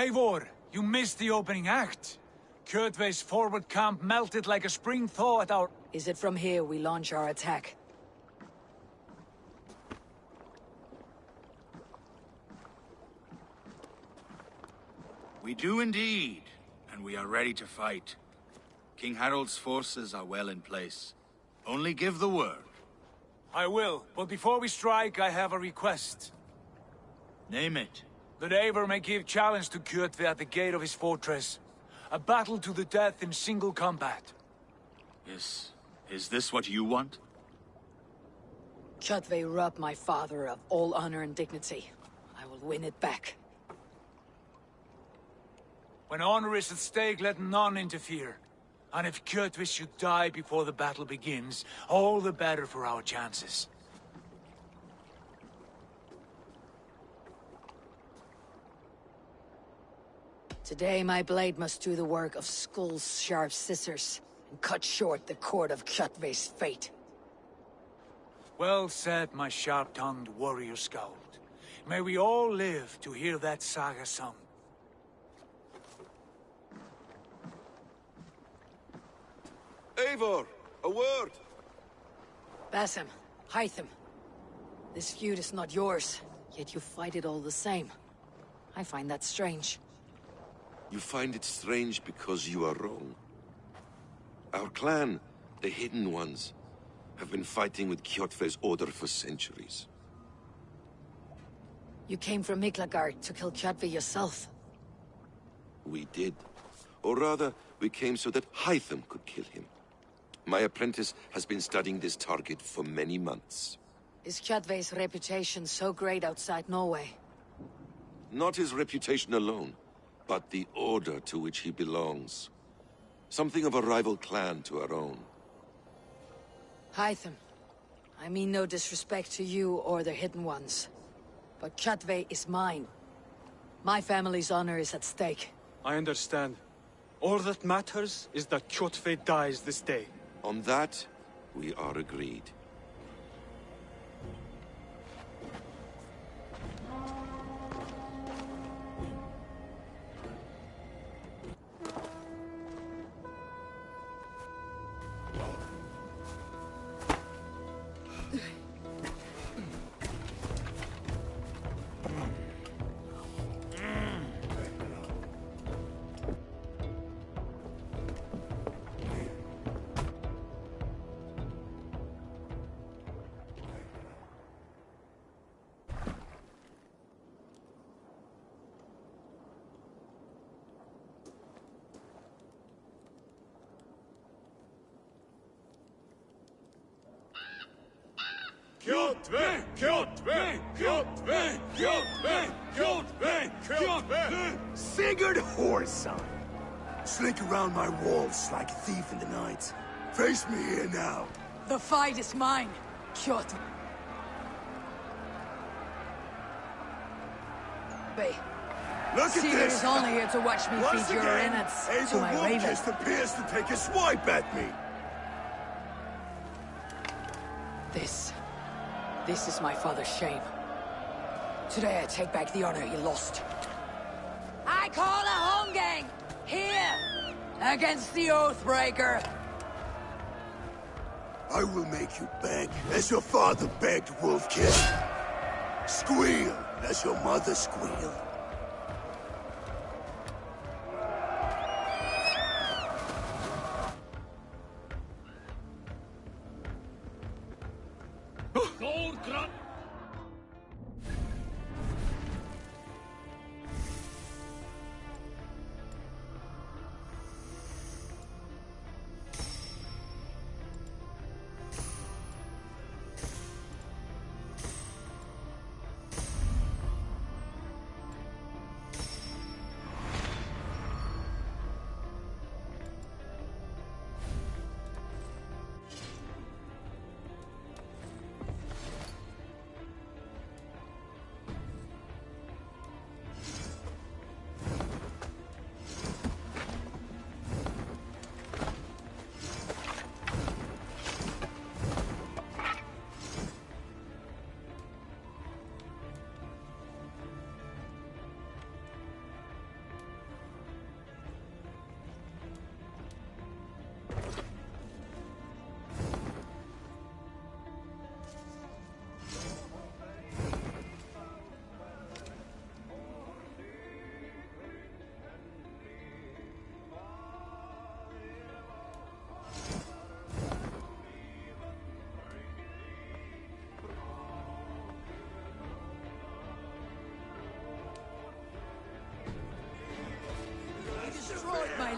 Eivor, you missed the opening act. Kjotve's forward camp melted like a spring thaw at our... Is it from here we launch our attack? We do indeed, and we are ready to fight. King Harald's forces are well in place. Only give the word. I will, but before we strike, I have a request. Name it. That Eivor may give challenge to Kjotve at the gate of his fortress. A battle to the death in single combat. Is this what you want? Kjotve robbed my father of all honor and dignity. I will win it back. When honor is at stake, let none interfere. And if Kjotve should die before the battle begins, all the better for our chances. Today my blade must do the work of Skull's sharp scissors, and cut short the cord of Kjotve's fate. Well said, my sharp-tongued warrior scout. May we all live to hear that saga sung. Eivor, a word! Basim, Hytham. This feud is not yours, yet you fight it all the same. I find that strange. You find it strange because you are wrong. Our clan, the Hidden Ones, have been fighting with Kjotve's order for centuries. You came from Miklagard to kill Kjotve yourself. We did. Or rather, we came so that Hytham could kill him. My apprentice has been studying this target for many months. Is Kjotve's reputation so great outside Norway? Not his reputation alone, but the order to which he belongs. Something of a rival clan to our own. Hytham, I mean no disrespect to you or the Hidden Ones, but Kjotve is mine. My family's honor is at stake. I understand. All that matters is that Kjotve dies this day. On that, we are agreed. Kjotve! Kjotve! Kjotve! Kjotve! Kjotve! Kjotve! Sigurd Whoreson! Slink around my walls like a thief in the night. Face me here now. The fight is mine, Kjotve. Look at Sigurd this! is only here to watch me Once feed your again, innards to Abel my raven. Wolfkist appears to take a swipe at me. This is my father's shame. Today I take back the honor he lost. I call a home gang! Here! Against the Oathbreaker! I will make you beg, as your father begged, Wolfkist. Squeal, as your mother squealed.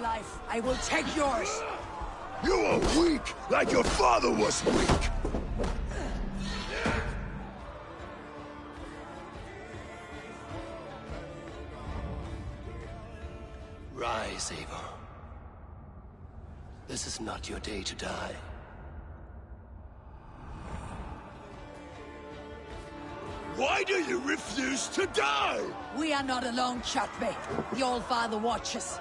life, I will take yours! You are weak, like your father was weak! Rise, Eivor. This is not your day to die. Why do you refuse to die? We are not alone, Chatve. The Old Father watches.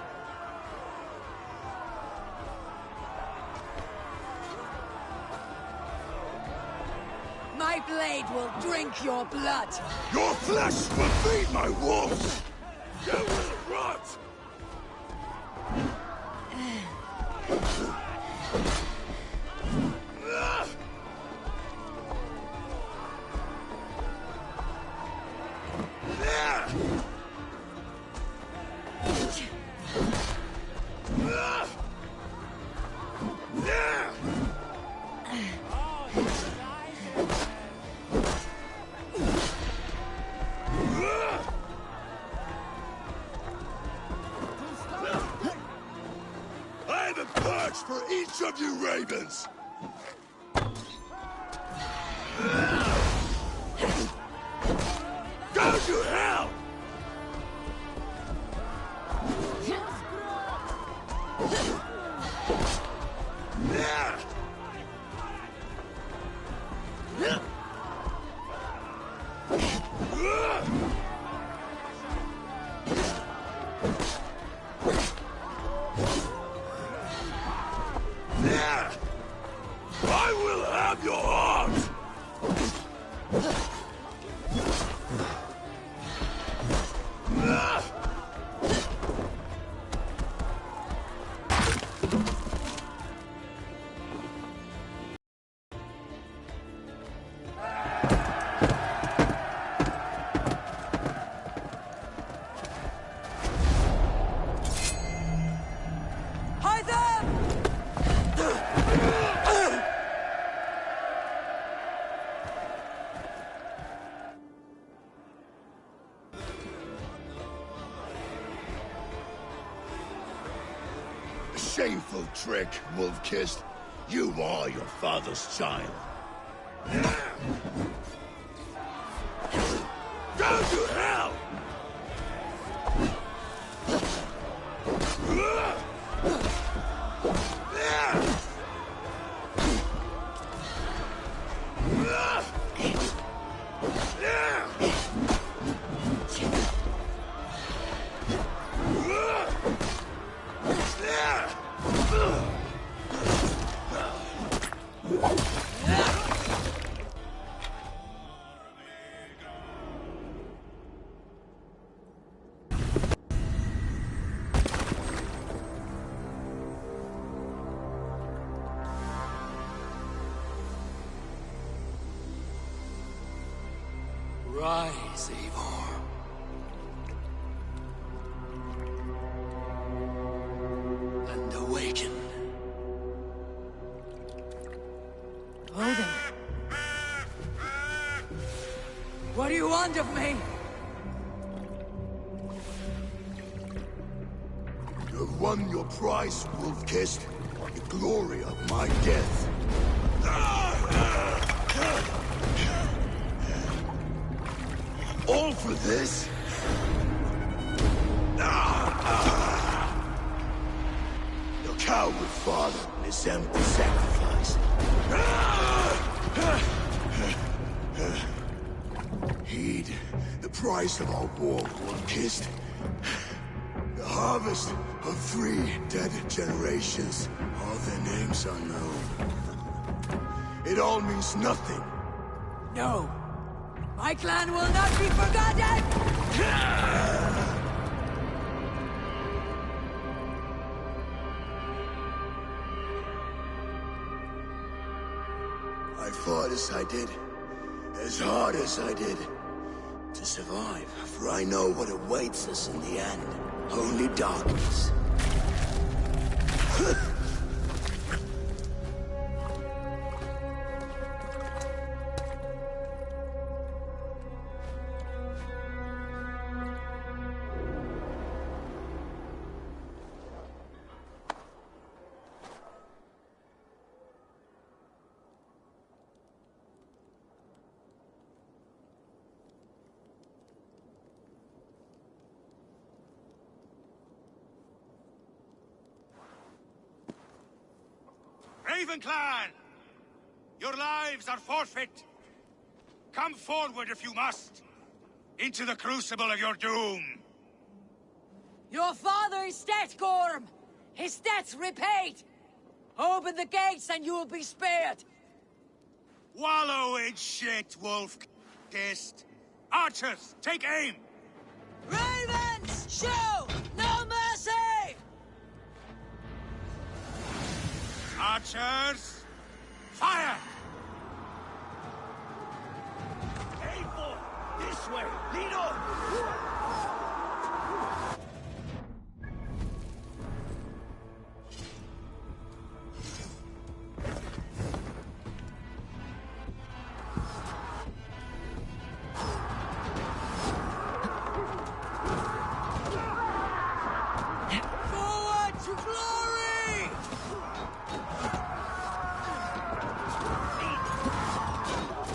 My blade will drink your blood. Your flesh will feed my wolves! You will rot! I have a perch for each of you ravens! Go to hell! I will have your heart! Shameful trick, wolf-kissed. You are your father's child. Go to hell! Rise, Eivor. And awaken. Odin. What do you want of me? You have won your prize, wolf-kissed. The glory of my death. All for this? Your coward father and his empty sacrifice. Heed the price of our war, wolf-kissed. The harvest of 3 dead generations. All their names unknown. It all means nothing. No. My clan will not be forgotten! I fought as I did, as hard as I did, to survive, for I know what awaits us in the end. Only darkness. Raven clan! Your lives are forfeit. Come forward if you must. Into the crucible of your doom. Your father is dead, Gorm! His debt's repaid! Open the gates and you will be spared! Wallow in shit, wolf-kissed. Archers, take aim! Ravens! Show no mercy! Archers, fire! Aim for! This way! Lead on! Forward to glory!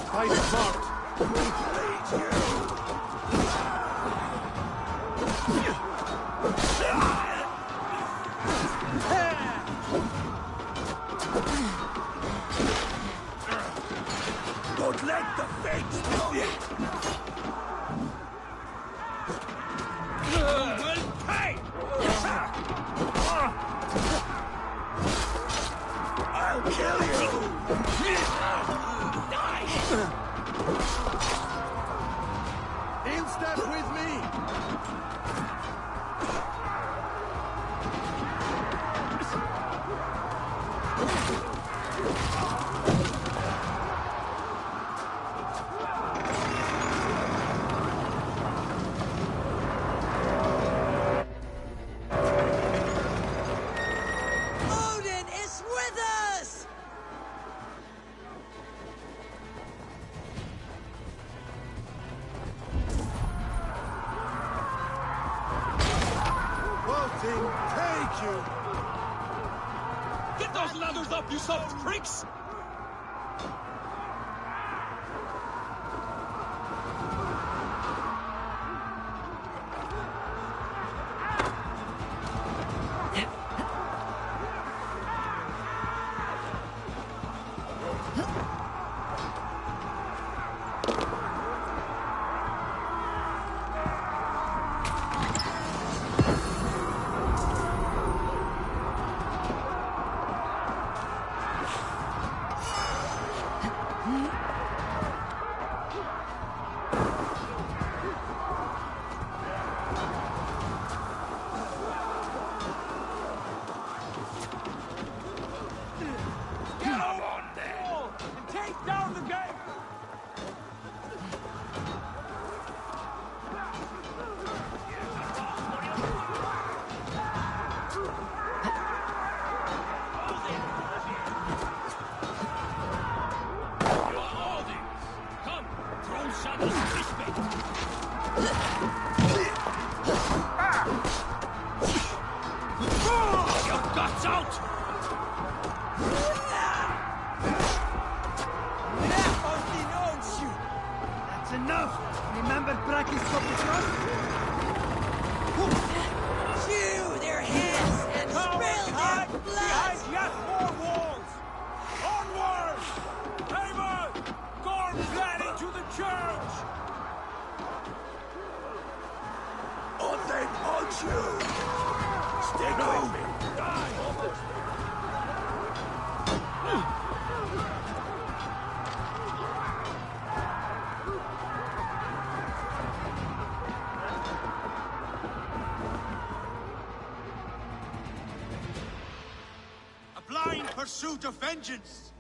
Fight smart! Don't let the fates know you! You will pay! I'll kill you! In step with me! Odin is with us! Bolting, take you! Get those ladders up, you soft pricks! Take down the gate! Come, throw shadows this way! Your guts out! Odin owns you! That's enough! Remember Braki's Trust? Chew their heads and spill their blood! Behind yet more walls! Onward! Haven! Gorm planning to the church! Odin owns you! Stick with me! A blind pursuit of vengeance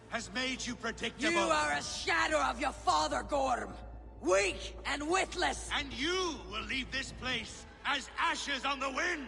has made you predictable. You are a shadow of your father, Gorm! Weak and witless! And you will leave this place as ashes on the wind!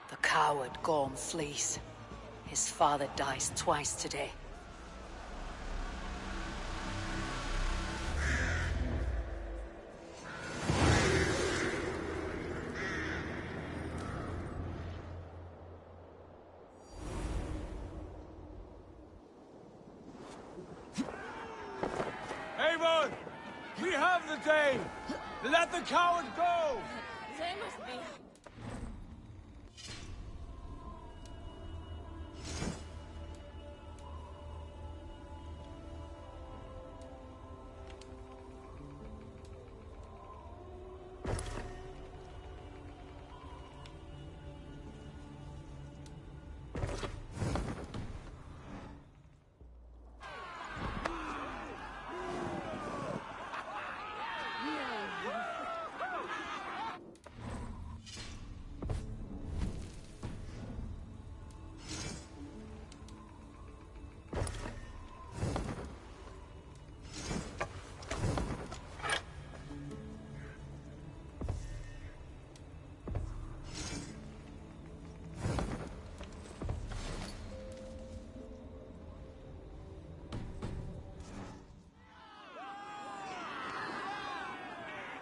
The coward Gorm flees. His father dies twice today. Eivor! We have the day! Let the coward go! They must be.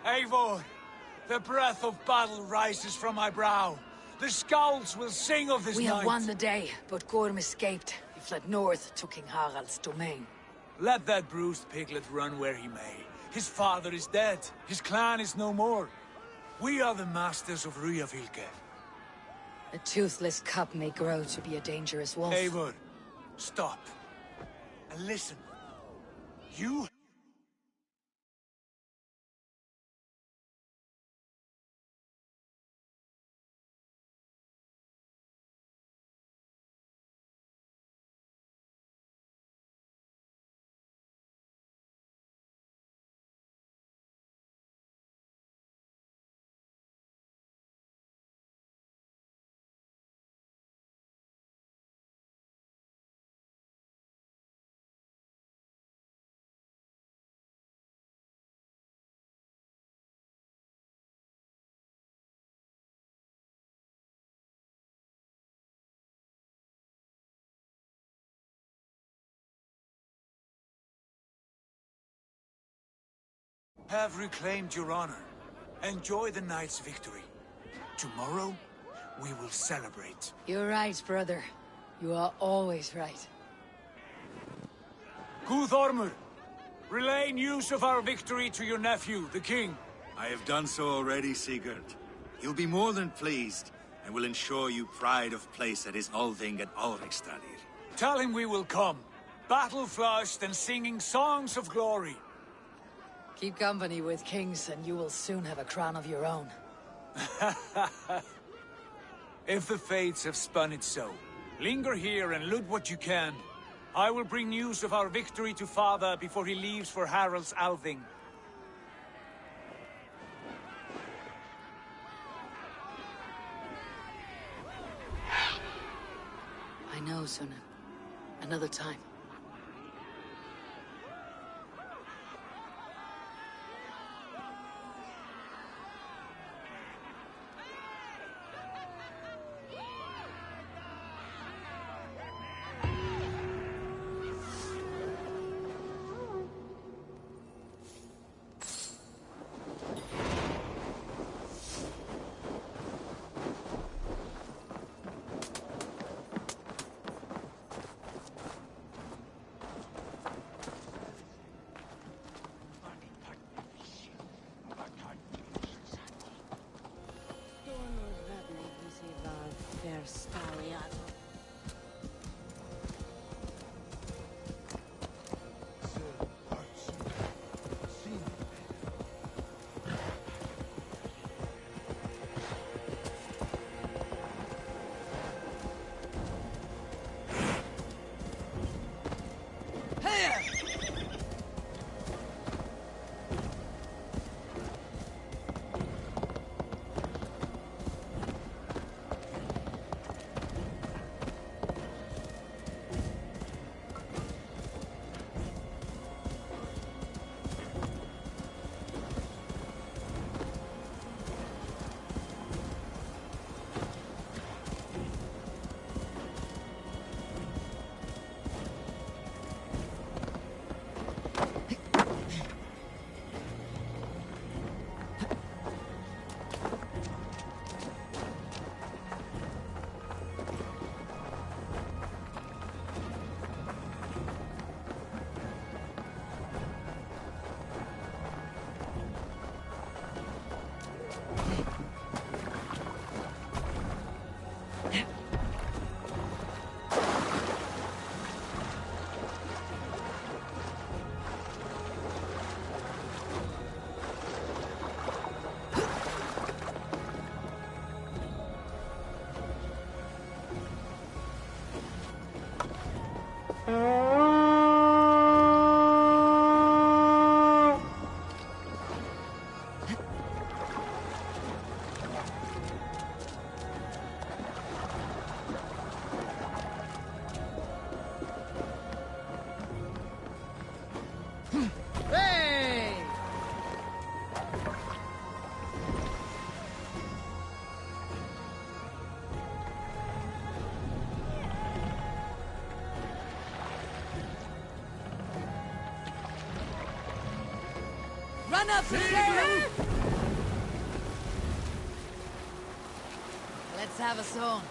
Eivor, the breath of battle rises from my brow. The Scouts will sing of this We night. have won the day, but Gorm escaped. He fled north to King Harald's domain. Let that bruised piglet run where he may. His father is dead. His clan is no more. We are the masters of Ryafylke. A toothless cub may grow to be a dangerous wolf. Eivor, stop. And listen. You... have reclaimed your honor. Enjoy the night's victory. Tomorrow, we will celebrate. You're right, brother. You are always right. Guthormur, relay news of our victory to your nephew, the king. I have done so already, Sigurd. He'll be more than pleased, and will ensure you pride of place at his Althing at Ulrikstadir. Tell him we will come, battle-flushed and singing songs of glory. Keep company with kings, and you will soon have a crown of your own. If the fates have spun it so, linger here and loot what you can. I will bring news of our victory to father before he leaves for Harald's Althing. I know, Suna. Another time. Hey! Run up the stairs! Let's have a song.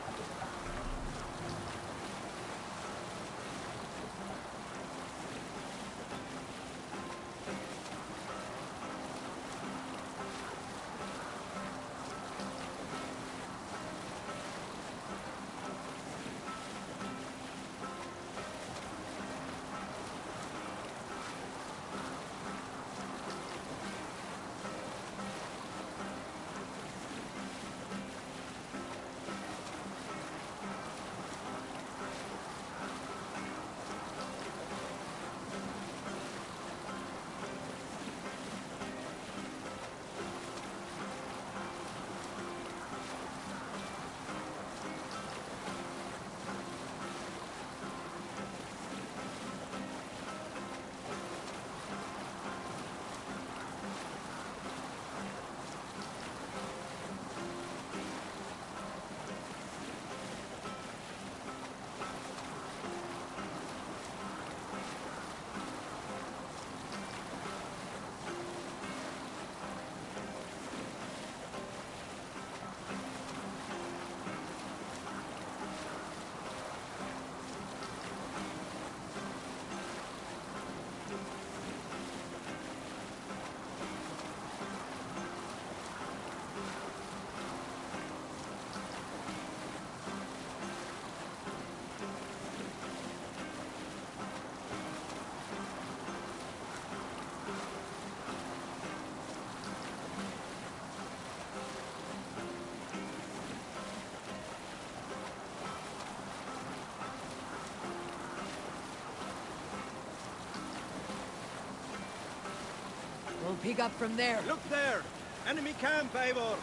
We'll pick up from there. Look there! Enemy camp, Eivor!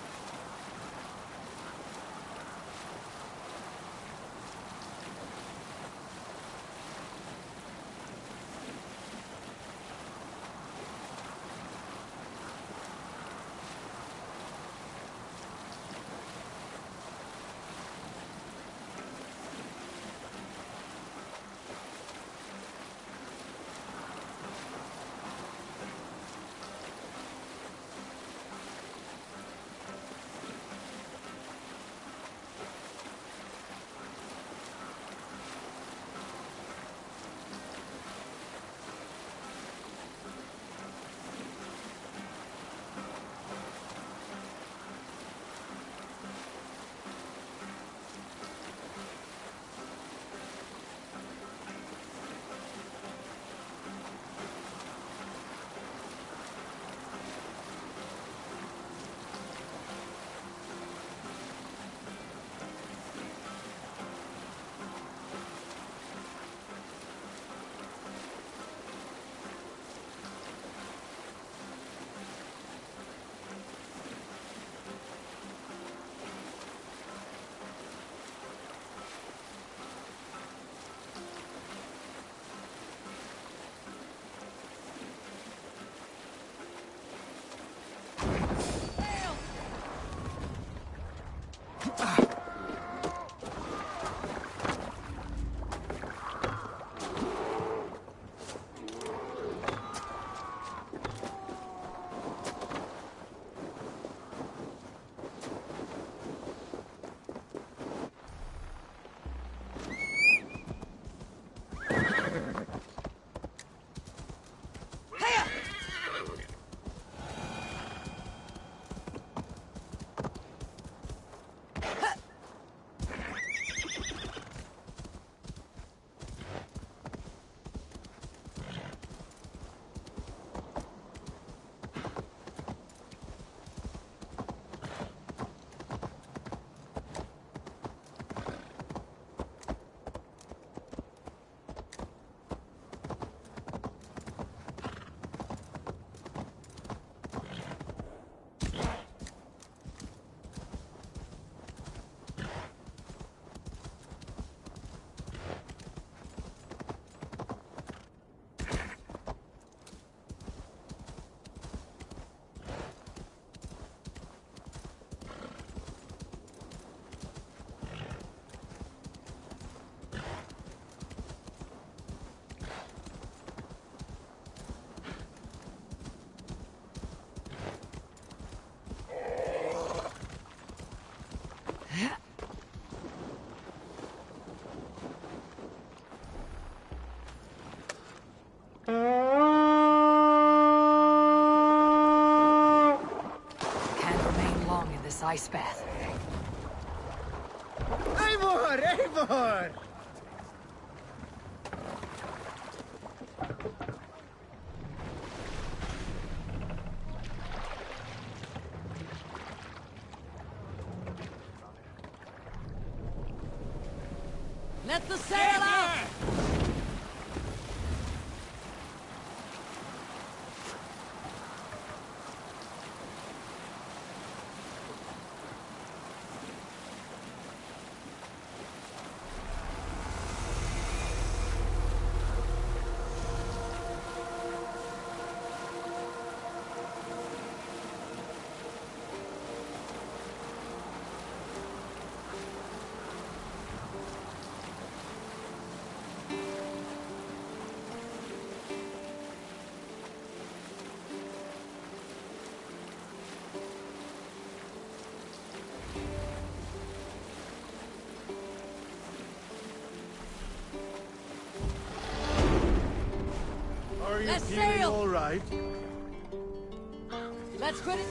this ice bath. Eivor! Eivor! Let the sail out! Are you Let's feeling sail! all right? Let's quit it!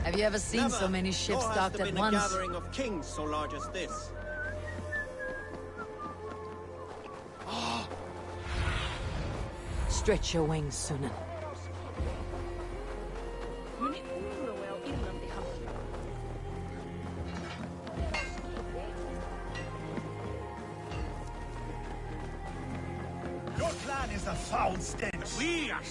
Have you ever seen so many ships Nor has docked there at been once? a gathering of kings so large as this. Stretch your wings, Sunan. Your clan is a foul stench. We are...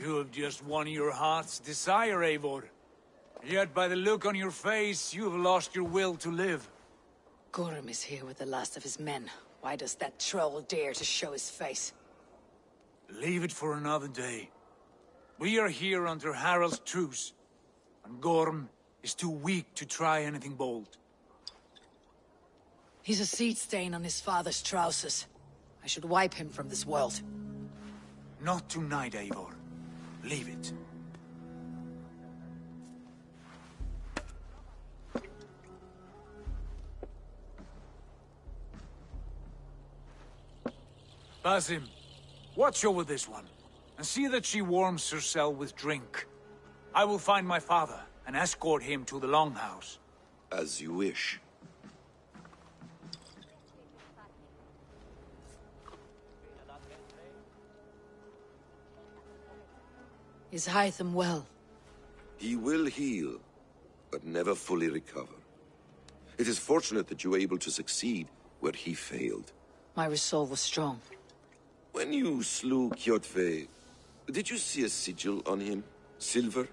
You have just won your heart's desire, Eivor. Yet by the look on your face, you have lost your will to live. Gorm is here with the last of his men. Why does that troll dare to show his face? Leave it for another day. We are here under Harald's truce, and Gorm is too weak to try anything bold. He's a seed stain on his father's trousers. I should wipe him from this world. Not tonight, Eivor. Leave it. Basim, watch over this one, and see that she warms herself with drink. I will find my father, and escort him to the Longhouse. As you wish. Is Hytham well? He will heal, but never fully recover. It is fortunate that you were able to succeed where he failed. My resolve was strong. When you slew Kjotve, did you see a sigil on him? Silver?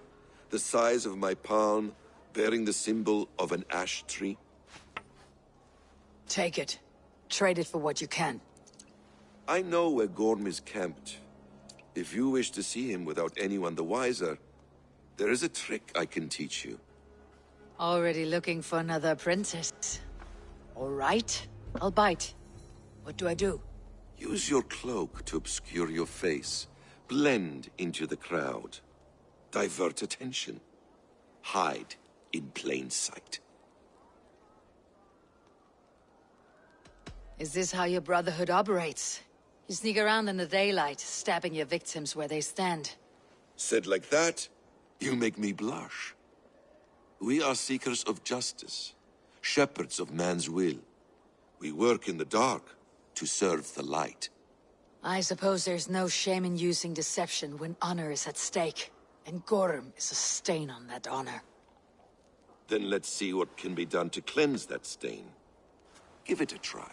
The size of my palm, bearing the symbol of an ash tree? Take it. Trade it for what you can. I know where Gorm is camped. If you wish to see him without anyone the wiser, there is a trick I can teach you. Already looking for another apprentice. All right, I'll bite. What do I do? Use your cloak to obscure your face. Blend into the crowd. Divert attention. Hide in plain sight. Is this how your Brotherhood operates? You sneak around in the daylight, stabbing your victims where they stand. Said like that, you make me blush. We are seekers of justice, shepherds of man's will. We work in the dark to serve the light. I suppose there's no shame in using deception when honor is at stake. And Gorm is a stain on that honor. Then let's see what can be done to cleanse that stain. Give it a try.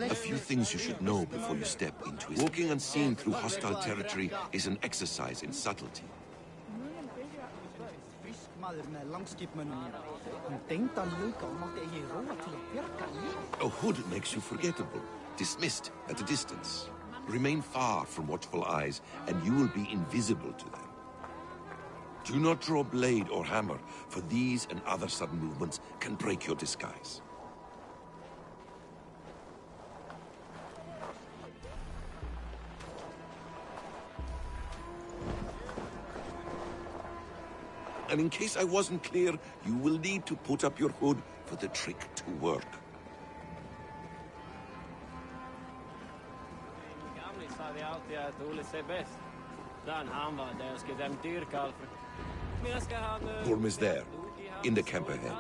A few things you should know before you step into it. Walking unseen through hostile territory is an exercise in subtlety. maður með langskipmönnum mínum. Hann dengdi hann líka og mátti eigi róa til að bjarga lífi. A hood makes you forgettable, dismissed at a distance. Remain far from watchful eyes, and you will be invisible to them. Do not draw blade or hammer, for these and other sudden movements can break your disguise. And in case I wasn't clear, you will need to put up your hood for the trick to work. Gorm is there, in the camp ahead.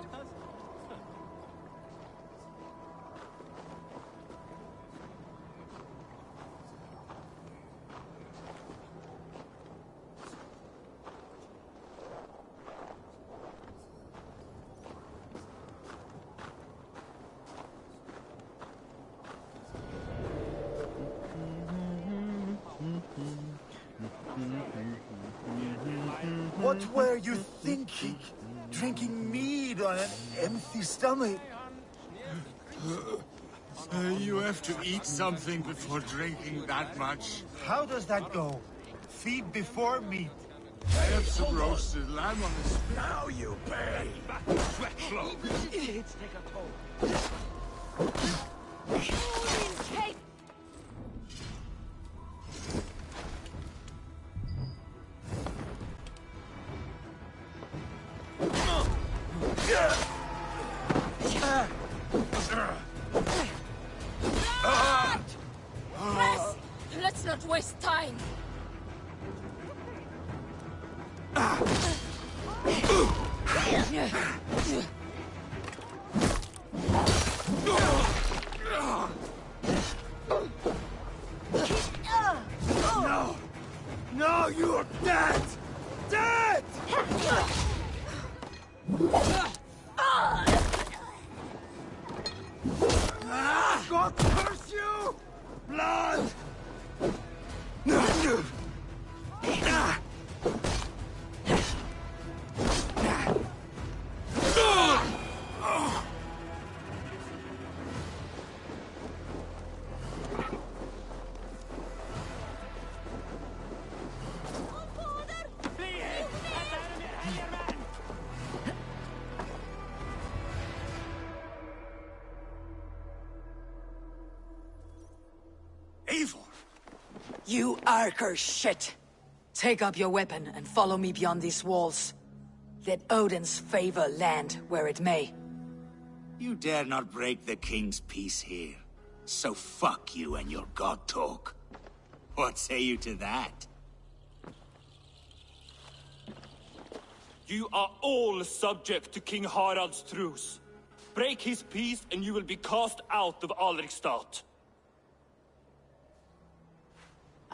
What were you thinking? Drinking mead on an empty stomach? You have to eat something before drinking that much. How does that go? Feed before meat. I have some roasted lamb on the spit. Now you pay! Idiots take a toll. Take. Press! Let's not waste time. No! No, you're dead! Dead! God curse you! Blood! Eivor! You Archer shit! Take up your weapon and follow me beyond these walls. Let Odin's favor land where it may. You dare not break the king's peace here. So fuck you and your god talk. What say you to that? You are all subject to King Harald's truce. Break his peace and you will be cast out of Alrikstad.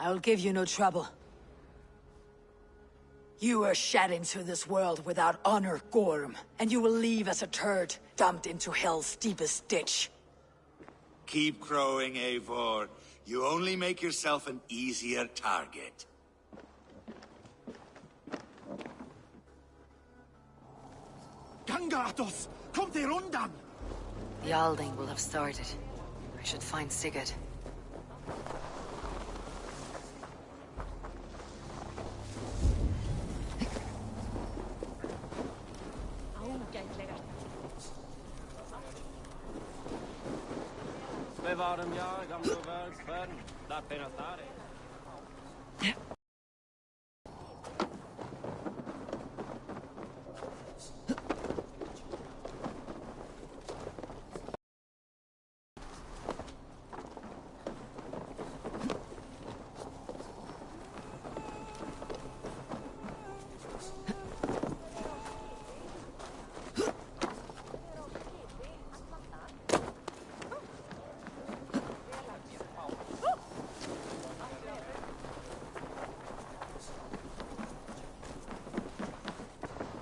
I'll give you no trouble. You were shed into this world without honor, Gorm, and you will leave as a turd, dumped into hell's deepest ditch. Keep crowing, Eivor. You only make yourself an easier target. Gangatos! Kom till rundan! The Alding will have started. I should find Sigurd.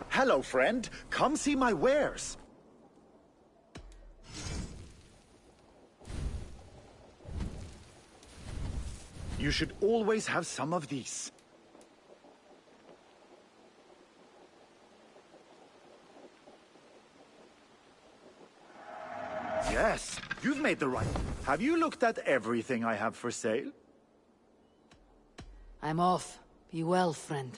Hello, friend. Come see my wares. You should always have some of these. Yes, you've made the right. Have you looked at everything I have for sale? I'm off. Be well, friend.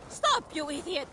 Stop, you idiot!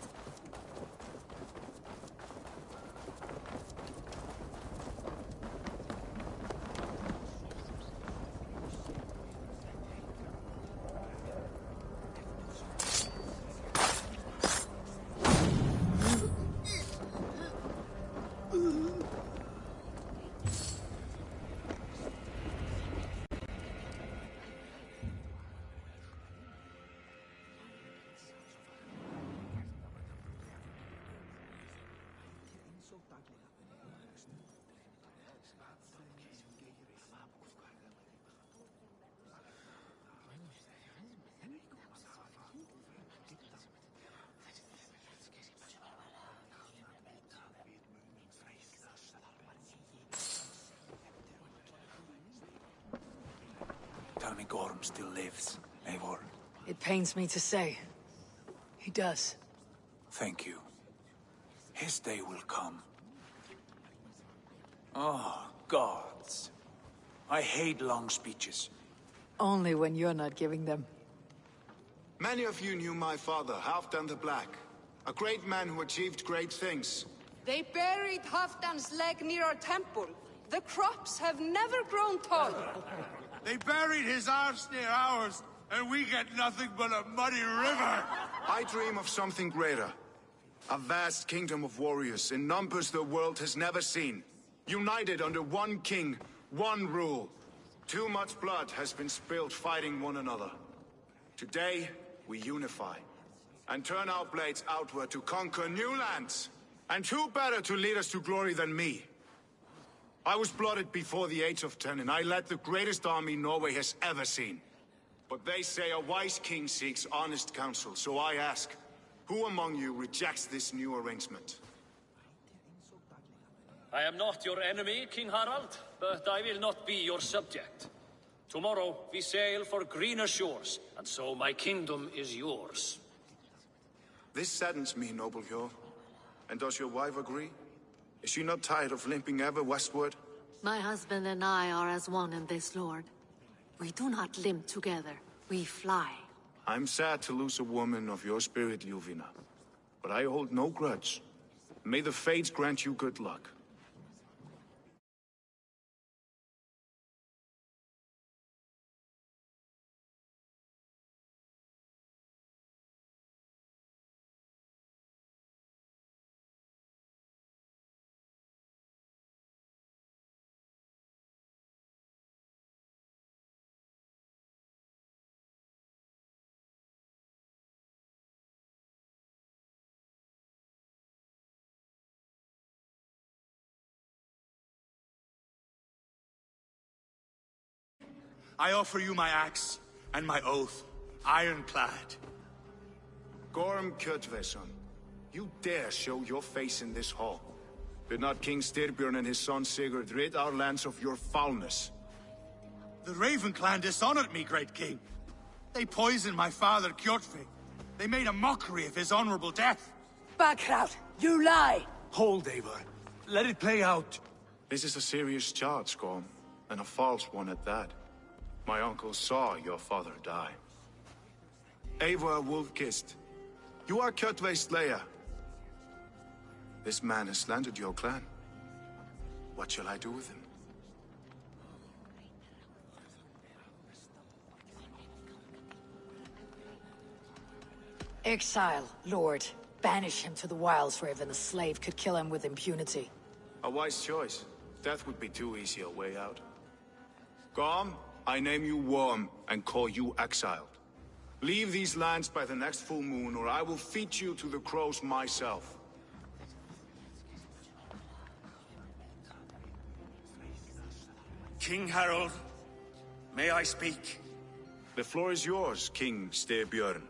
Tell me Gorm still lives, Eivor. It pains me to say. He does. Thank you. His day will come. Oh, gods. I hate long speeches. Only when you're not giving them. Many of you knew my father, Halfdan the Black. A great man who achieved great things. They buried Halfdan's leg near our temple. The crops have never grown tall. They buried his arse near ours, and we get nothing but a muddy river. I dream of something greater. A vast kingdom of warriors in numbers the world has never seen. United under one king, one rule. Too much blood has been spilled fighting one another. Today, we unify. And turn our blades outward to conquer new lands. And who better to lead us to glory than me? I was blooded before the age of 10, and I led the greatest army Norway has ever seen. But they say a wise king seeks honest counsel, so I ask, who among you rejects this new arrangement? I am not your enemy, King Harald, but I will not be your subject. Tomorrow we sail for greener shores, and so my kingdom is yours. This saddens me, noble Hjor. And does your wife agree? Is she not tired of limping ever westward? My husband and I are as one in this, Lord. We do not limp together. We fly. I'm sad to lose a woman of your spirit, Ljuvina. But I hold no grudge. May the fates grant you good luck. I offer you my axe and my oath, ironclad. Gorm Kjotveson, you dare show your face in this hall. Did not King Styrbjörn and his son Sigurd rid our lands of your foulness? The Raven clan dishonored me, great king. They poisoned my father, Kjotve. They made a mockery of his honorable death. Backrout! You lie! Hold, Eivor. Let it play out. This is a serious charge, Gorm, and a false one at that. My uncle saw your father die. Eivor Wolf-Kissed, you are Kjotve's slayer. This man has slandered your clan. What shall I do with him? Exile, Lord. Banish him to the wilds where even a slave could kill him with impunity. A wise choice. Death would be too easy a way out. Gorm, I name you Worm and call you exiled. Leave these lands by the next full moon, or I will feed you to the crows myself. King Harold, may I speak? The floor is yours, King Styrbjörn.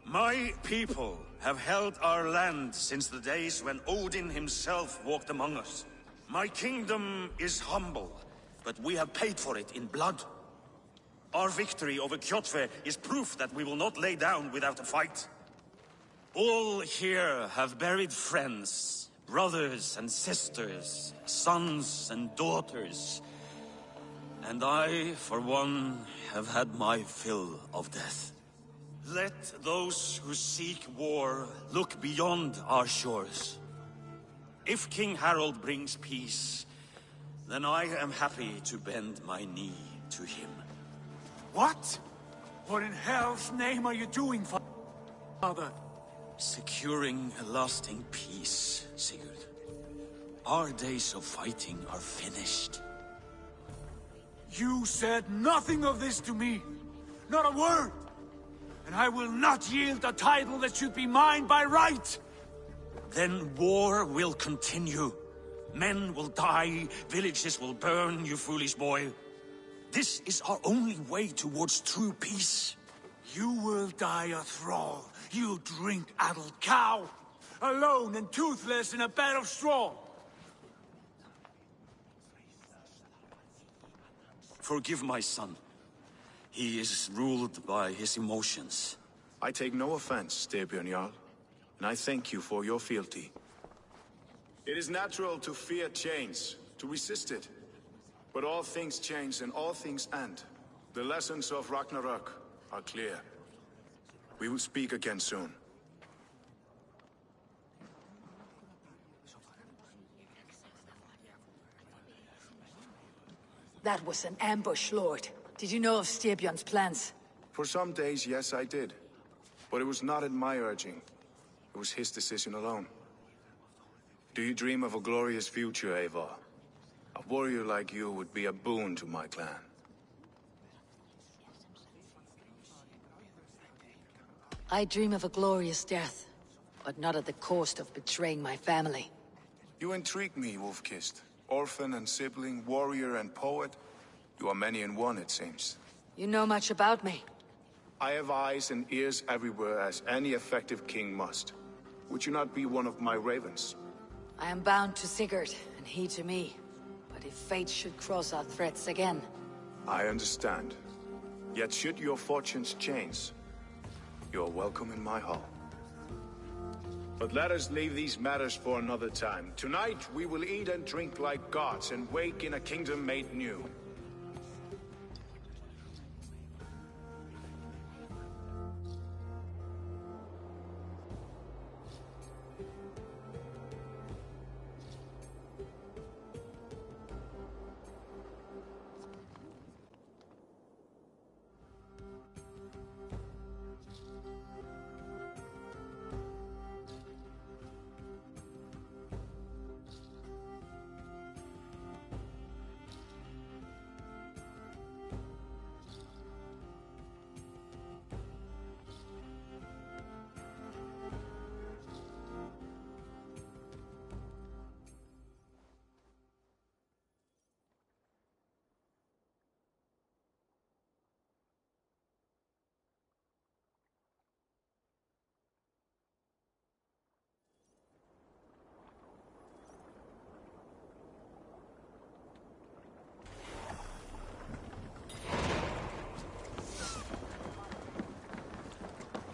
My people have held our land since the days when Odin himself walked among us. My kingdom is humble, but we have paid for it in blood. Our victory over Kjotve is proof that we will not lay down without a fight. All here have buried friends, brothers and sisters, sons and daughters. And I, for one, have had my fill of death. Let those who seek war look beyond our shores. If King Harold brings peace, then I am happy to bend my knee to him. What? What in hell's name are you doing, Father? Securing a lasting peace, Sigurd. Our days of fighting are finished. You said nothing of this to me. Not a word. And I will not yield a title that should be mine by right. Then war will continue. Men will die, villages will burn, you foolish boy. This is our only way towards true peace. You will die a thrall. You drink-addled cow. Alone and toothless in a bed of straw. Forgive my son. He is ruled by his emotions. I take no offense, Styrbjörn Jarl, and I thank you for your fealty. It is natural to fear change, to resist it. But all things change and all things end. The lessons of Ragnarok are clear. We will speak again soon. That was an ambush, Lord. Did you know of Styrbjörn's plans? For some days, yes, I did. But it was not at my urging. It was his decision alone. Do you dream of a glorious future, Eivor? A warrior like you would be a boon to my clan. I dream of a glorious death, but not at the cost of betraying my family. You intrigue me, Wolf-Kissed. Orphan and sibling, warrior and poet. You are many in one, it seems. You know much about me. I have eyes and ears everywhere, as any effective king must. Would you not be one of my ravens? I am bound to Sigurd, and he to me. But if fate should cross our threads again... I understand. Yet should your fortunes change, you are welcome in my hall. But let us leave these matters for another time. Tonight, we will eat and drink like gods and wake in a kingdom made new.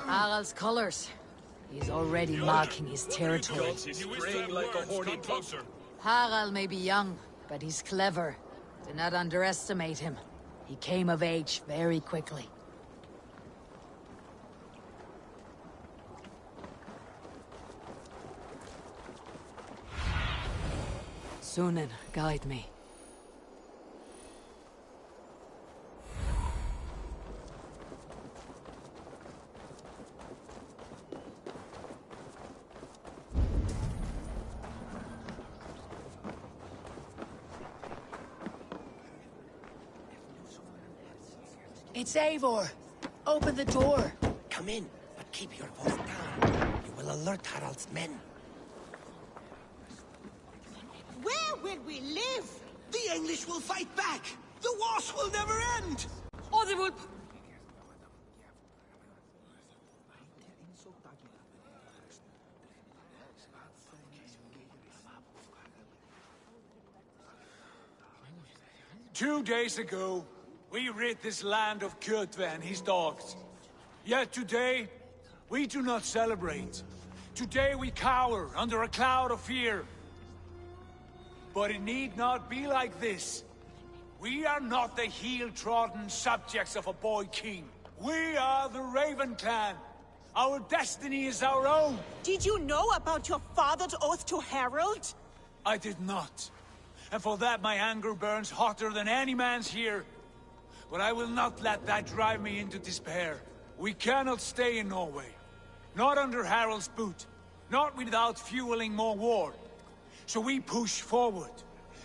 Harald's colors. He's already marking his territory. Like a horny pup. Harald may be young, but he's clever. Do not underestimate him. He came of age very quickly. Sunan, guide me. It's Eivor. Open the door! Come in, but keep your voice down. You will alert Harald's men. Where will we live? The English will fight back! The wars will never end! Or they will... 2 days ago, we rid this land of Kjotve and his dogs. Yet today, we do not celebrate. Today we cower under a cloud of fear. But it need not be like this. We are not the heel-trodden subjects of a boy king. We are the Raven clan. Our destiny is our own. Did you know about your father's oath to Harald? I did not. And for that my anger burns hotter than any man's here. But I will not let that drive me into despair. We cannot stay in Norway. Not under Harald's boot. Not without fueling more war. So we push forward.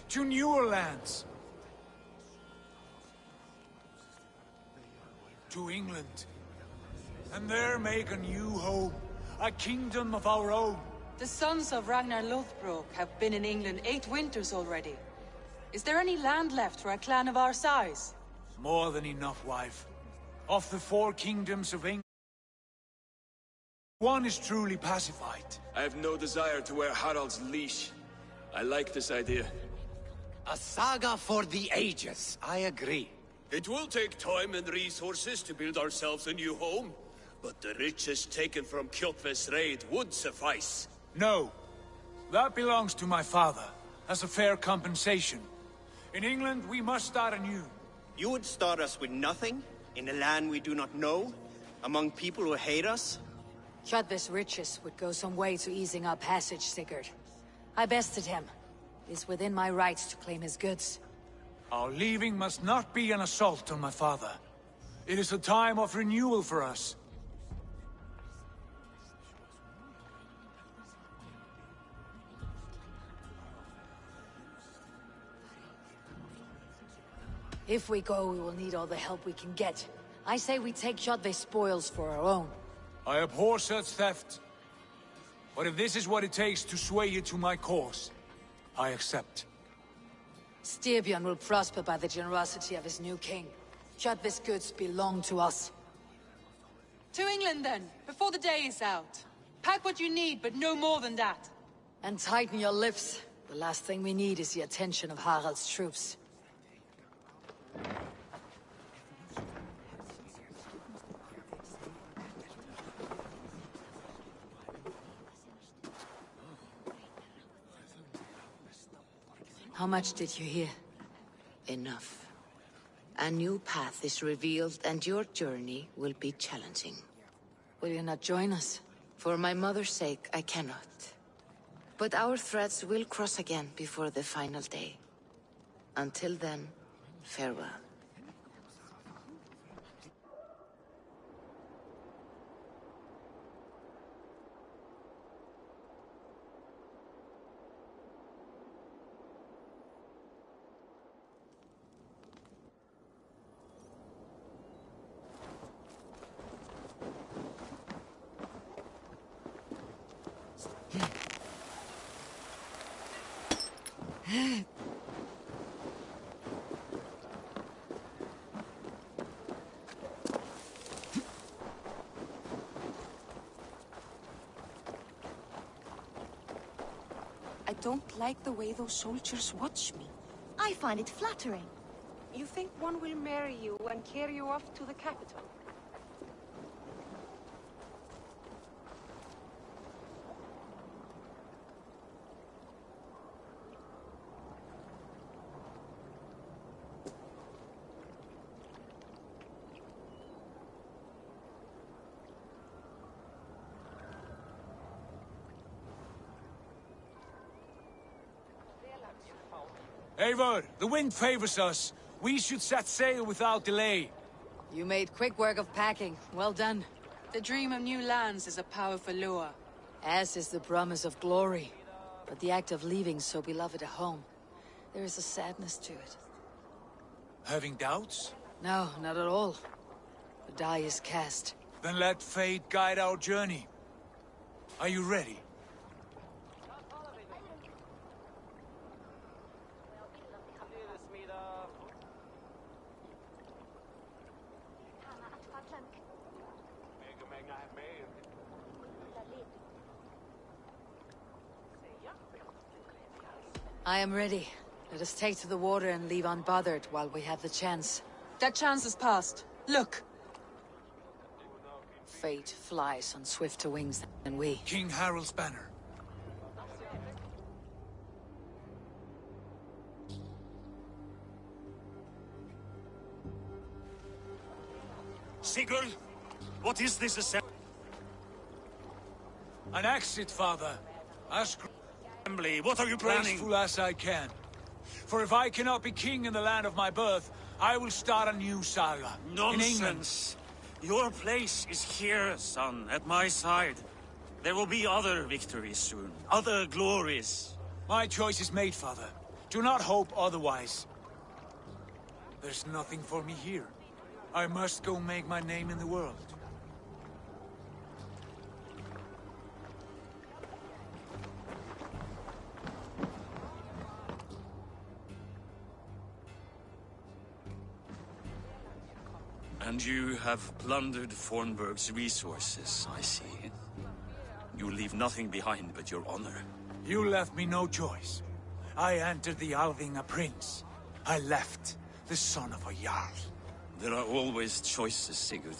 To newer lands. To England. And there make a new home. A kingdom of our own. The sons of Ragnar Lothbrok have been in England 8 winters already. Is there any land left for a clan of our size? More than enough, wife. Of the 4 kingdoms of England, one is truly pacified. I have no desire to wear Harald's leash. I like this idea. A saga for the ages, I agree. It will take time and resources to build ourselves a new home, but the riches taken from Kjotve's raid would suffice. No. That belongs to my father, as a fair compensation. In England, we must start anew. You would start us with nothing? In a land we do not know? Among people who hate us? Kjotve's riches would go some way to easing our passage, Sigurd. I bested him. It is within my rights to claim his goods. Our leaving must not be an assault on my father. It is a time of renewal for us. If we go, we will need all the help we can get. I say we take Kjotve's spoils for our own. I abhor such theft. But if this is what it takes to sway you to my cause, I accept. Styrbjörn will prosper by the generosity of his new king. Kjotve's goods belong to us. To England then, before the day is out. Pack what you need, but no more than that. And tighten your lips. The last thing we need is the attention of Harald's troops. How much did you hear? Enough. A new path is revealed, and your journey will be challenging. Will you not join us? For my mother's sake, I cannot. But our threads will cross again before the final day. Until then, farewell. I don't like the way those soldiers watch me. I find it flattering. You think one will marry you and carry you off to the capital? Eivor, the wind favors us. We should set sail without delay. You made quick work of packing. Well done. The dream of new lands is a powerful lure. As is the promise of glory. But the act of leaving so beloved a home, there is a sadness to it. Having doubts? No, not at all. The die is cast. Then let fate guide our journey. Are you ready? I am ready. Let us take to the water and leave unbothered while we have the chance. That chance is past. Look! Fate flies on swifter wings than we. King Harald's banner. Sigurd, what is this assembly? An exit, father. Assembly, what are you planning? Graceful as I can. For if I cannot be king in the land of my birth, I will start a new saga. Nonsense! Your place is here, son, at my side. There will be other victories soon, other glories. My choice is made, father. Do not hope otherwise. There's nothing for me here. I must go make my name in the world. And you have plundered Fornburg's resources, I see. You leave nothing behind but your honor. You left me no choice. I entered the Alving a prince. I left the son of a Jarl. There are always choices, Sigurd.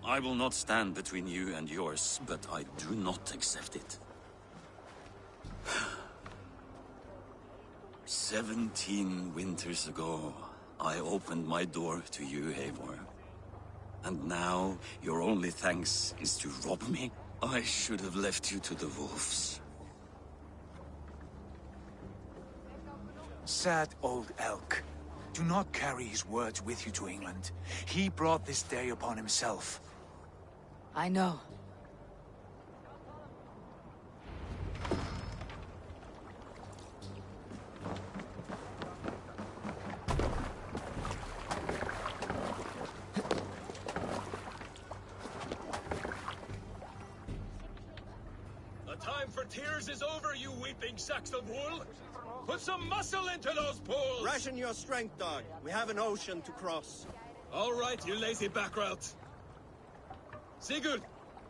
I will not stand between you and yours, but I do not accept it. 17 winters ago, I opened my door to you, Eivor. And now, your only thanks is to rob me? I should have left you to the wolves. Sad old elk. Do not carry his words with you to England. He brought this day upon himself. I know. The time for tears is over, you weeping sacks of wool! Put some muscle into those pulls! Ration your strength, dog. We have an ocean to cross. All right, you lazy backrout. Sigurd,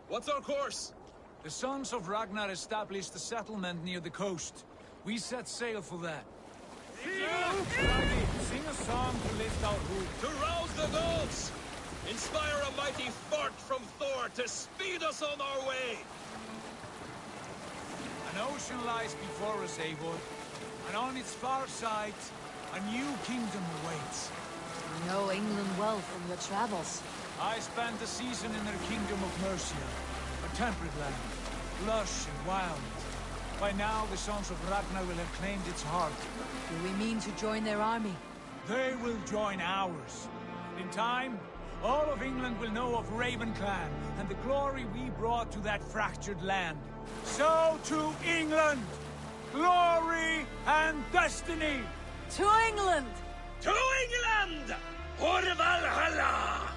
what's our course? The sons of Ragnar established a settlement near the coast. We set sail for that. Sing a song to lift our hoof. To rouse the gods! Inspire a mighty fart from Thor to speed us on our way! An ocean lies before us, Eivor. And on its far side, a new kingdom awaits. You know England well from your travels. I spent a season in their kingdom of Mercia, a temperate land, lush and wild. By now, the sons of Ragnar will have claimed its heart. Do we mean to join their army? They will join ours. In time, all of England will know of Raven Clan and the glory we brought to that fractured land. So to England! Glory and destiny! To England! To England! For Valhalla!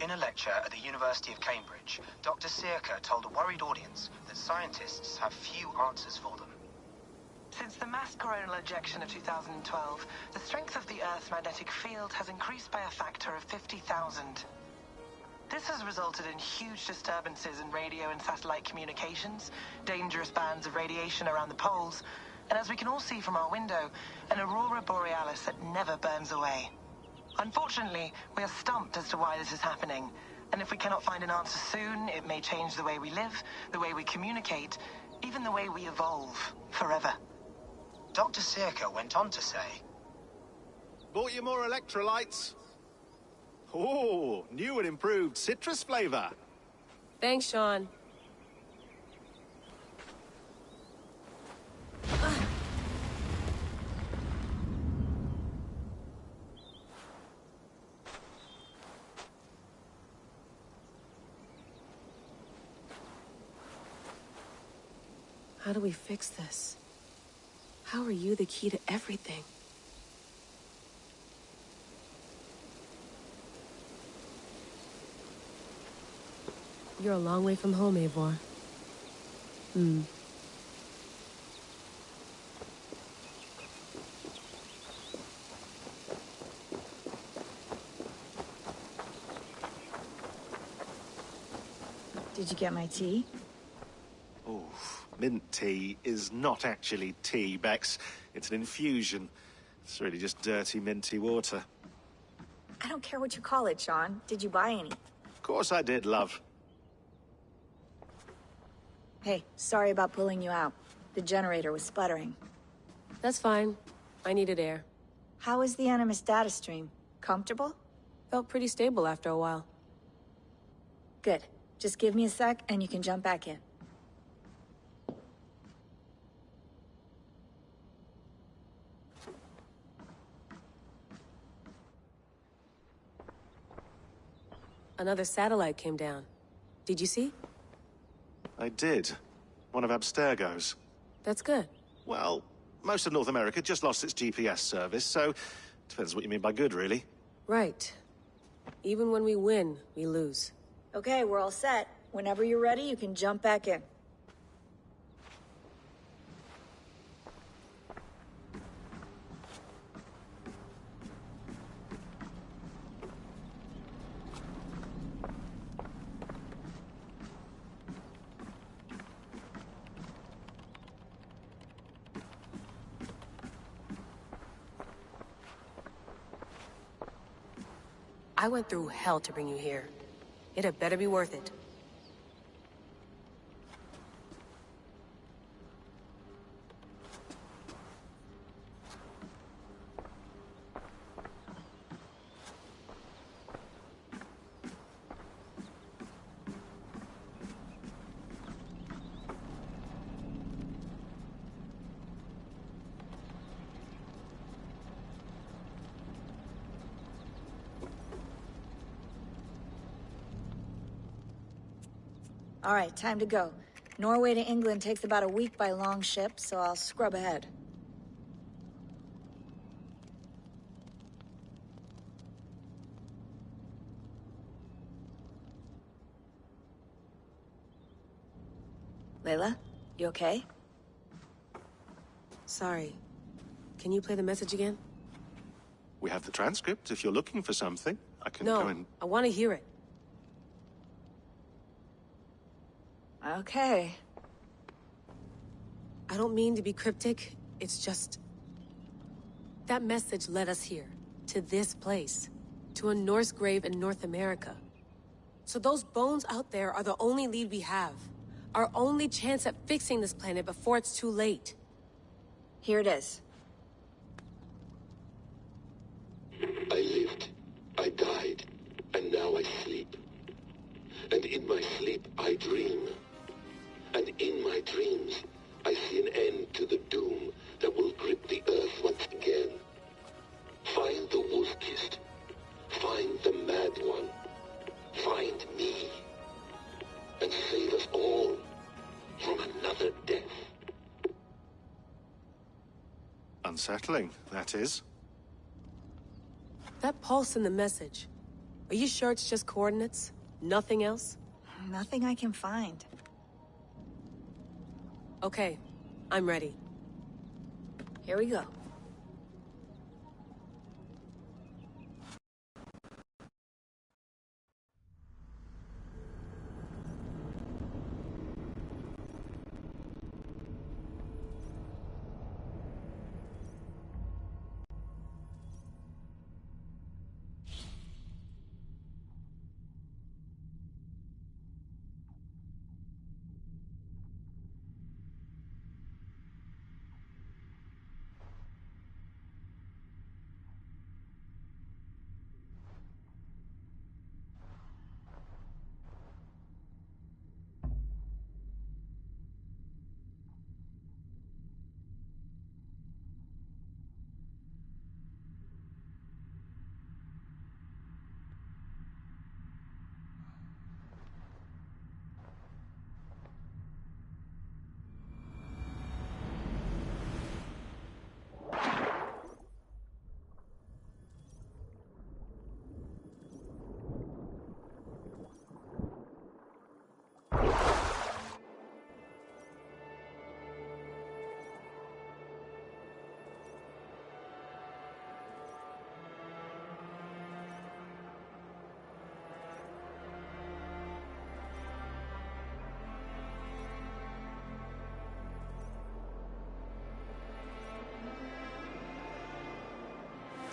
In a lecture at the University of Cambridge, Dr. Sirka told a worried audience that scientists have few answers for them. Since the mass coronal ejection of 2012, the strength of the Earth's magnetic field has increased by a factor of 50,000. This has resulted in huge disturbances in radio and satellite communications, dangerous bands of radiation around the poles, and as we can all see from our window, an aurora borealis that never burns away. Unfortunately, we are stumped as to why this is happening, and if we cannot find an answer soon, it may change the way we live, the way we communicate, even the way we evolve, forever. Dr. Sirka went on to say, Bought you more electrolytes? Oh, new and improved citrus flavor. Thanks, Sean. How do we fix this? How are you the key to everything? You're a long way from home, Eivor. Did you get my tea? Oh, mint tea is not actually tea, Bex. It's an infusion. It's really just dirty, minty water. I don't care what you call it, Sean. Did you buy any? Of course I did, love. Hey, sorry about pulling you out. The generator was sputtering. That's fine. I needed air. How is the Animus data stream? Comfortable? Felt pretty stable after a while. Good. Just give me a sec and you can jump back in. Another satellite came down. Did you see? I did. One of Abstergo's. That's good. Well, most of North America just lost its GPS service, so depends what you mean by good, really. Right. Even when we win, we lose. Okay, we're all set. Whenever you're ready, you can jump back in. I went through hell to bring you here. It had better be worth it. All right, time to go. Norway to England takes about a week by long ship, so I'll scrub ahead. Layla, you okay? Sorry. Can you play the message again? We have the transcript. If you're looking for something, I can No, go and... I want to hear it. Okay. I don't mean to be cryptic. It's just... that message led us here. To this place. To a Norse grave in North America. So those bones out there are the only lead we have. Our only chance at fixing this planet before it's too late. Here it is. I lived, I died, and now I sleep. And in my sleep I dream. And in my dreams, I see an end to the doom that will grip the earth once again. Find the wolf-kissed. Find the mad one. Find me. And save us all from another death. Unsettling, that is. That pulse in the message. Are you sure it's just coordinates? Nothing else? Nothing I can find. Okay, I'm ready. Here we go.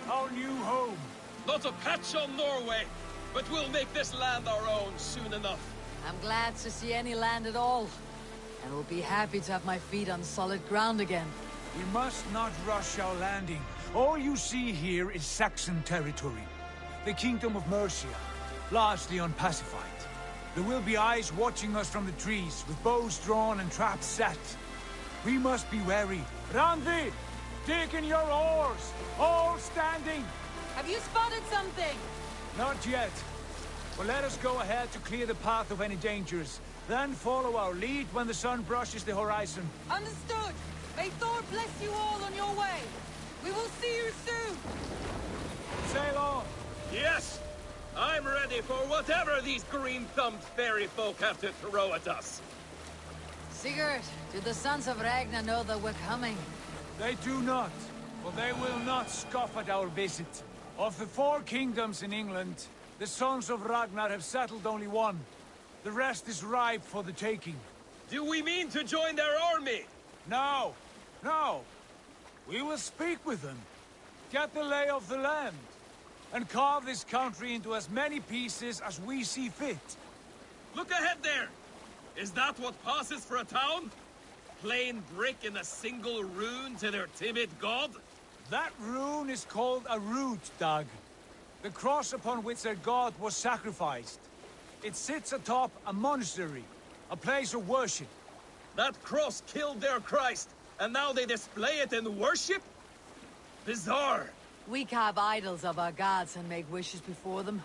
Our new home. Not a patch on Norway, but we'll make this land our own soon enough. I'm glad to see any land at all. And will be happy to have my feet on solid ground again. We must not rush our landing. All you see here is Saxon territory. The Kingdom of Mercia, largely unpacified. There will be eyes watching us from the trees, with bows drawn and traps set. We must be wary. Randi! Dig in your oars! All standing! Have you spotted something? Not yet. But let us go ahead to clear the path of any dangers. Then follow our lead when the sun brushes the horizon. Understood! May Thor bless you all on your way! We will see you soon! Sail on! Yes! I'm ready for whatever these green-thumbed fairy folk have to throw at us. Sigurd, do the sons of Ragnar know that we're coming? They do not, but they will not scoff at our visit. Of the 4 kingdoms in England, the sons of Ragnar have settled only one. The rest is ripe for the taking. Do we mean to join their army? No, no. We will speak with them, get the lay of the land, and carve this country into as many pieces as we see fit. Look ahead there! Is that what passes for a town? Plain brick in a single rune to their timid god? That rune is called a root, Dag. The cross upon which their god was sacrificed. It sits atop a monastery, a place of worship. That cross killed their Christ, and now they display it in worship? Bizarre. We carve idols of our gods and make wishes before them.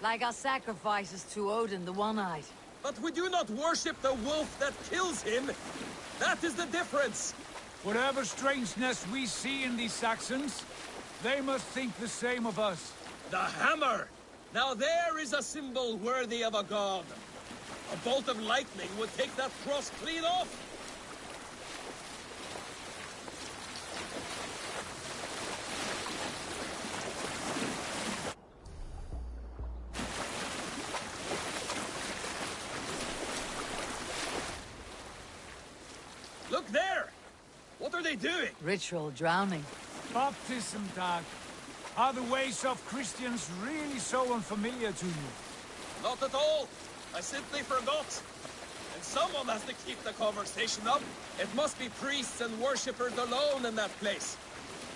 Like our sacrifices to Odin the One-Eyed. But we do not worship the wolf that kills him. That is the difference. Whatever strangeness we see in these Saxons, they must think the same of us. The hammer! Now there is a symbol worthy of a god. A bolt of lightning would take that cross clean off. Look there! What are they doing? Ritual drowning. Baptism, Dag. Are the ways of Christians really so unfamiliar to you? Not at all. I simply forgot. And someone has to keep the conversation up. It must be priests and worshippers alone in that place.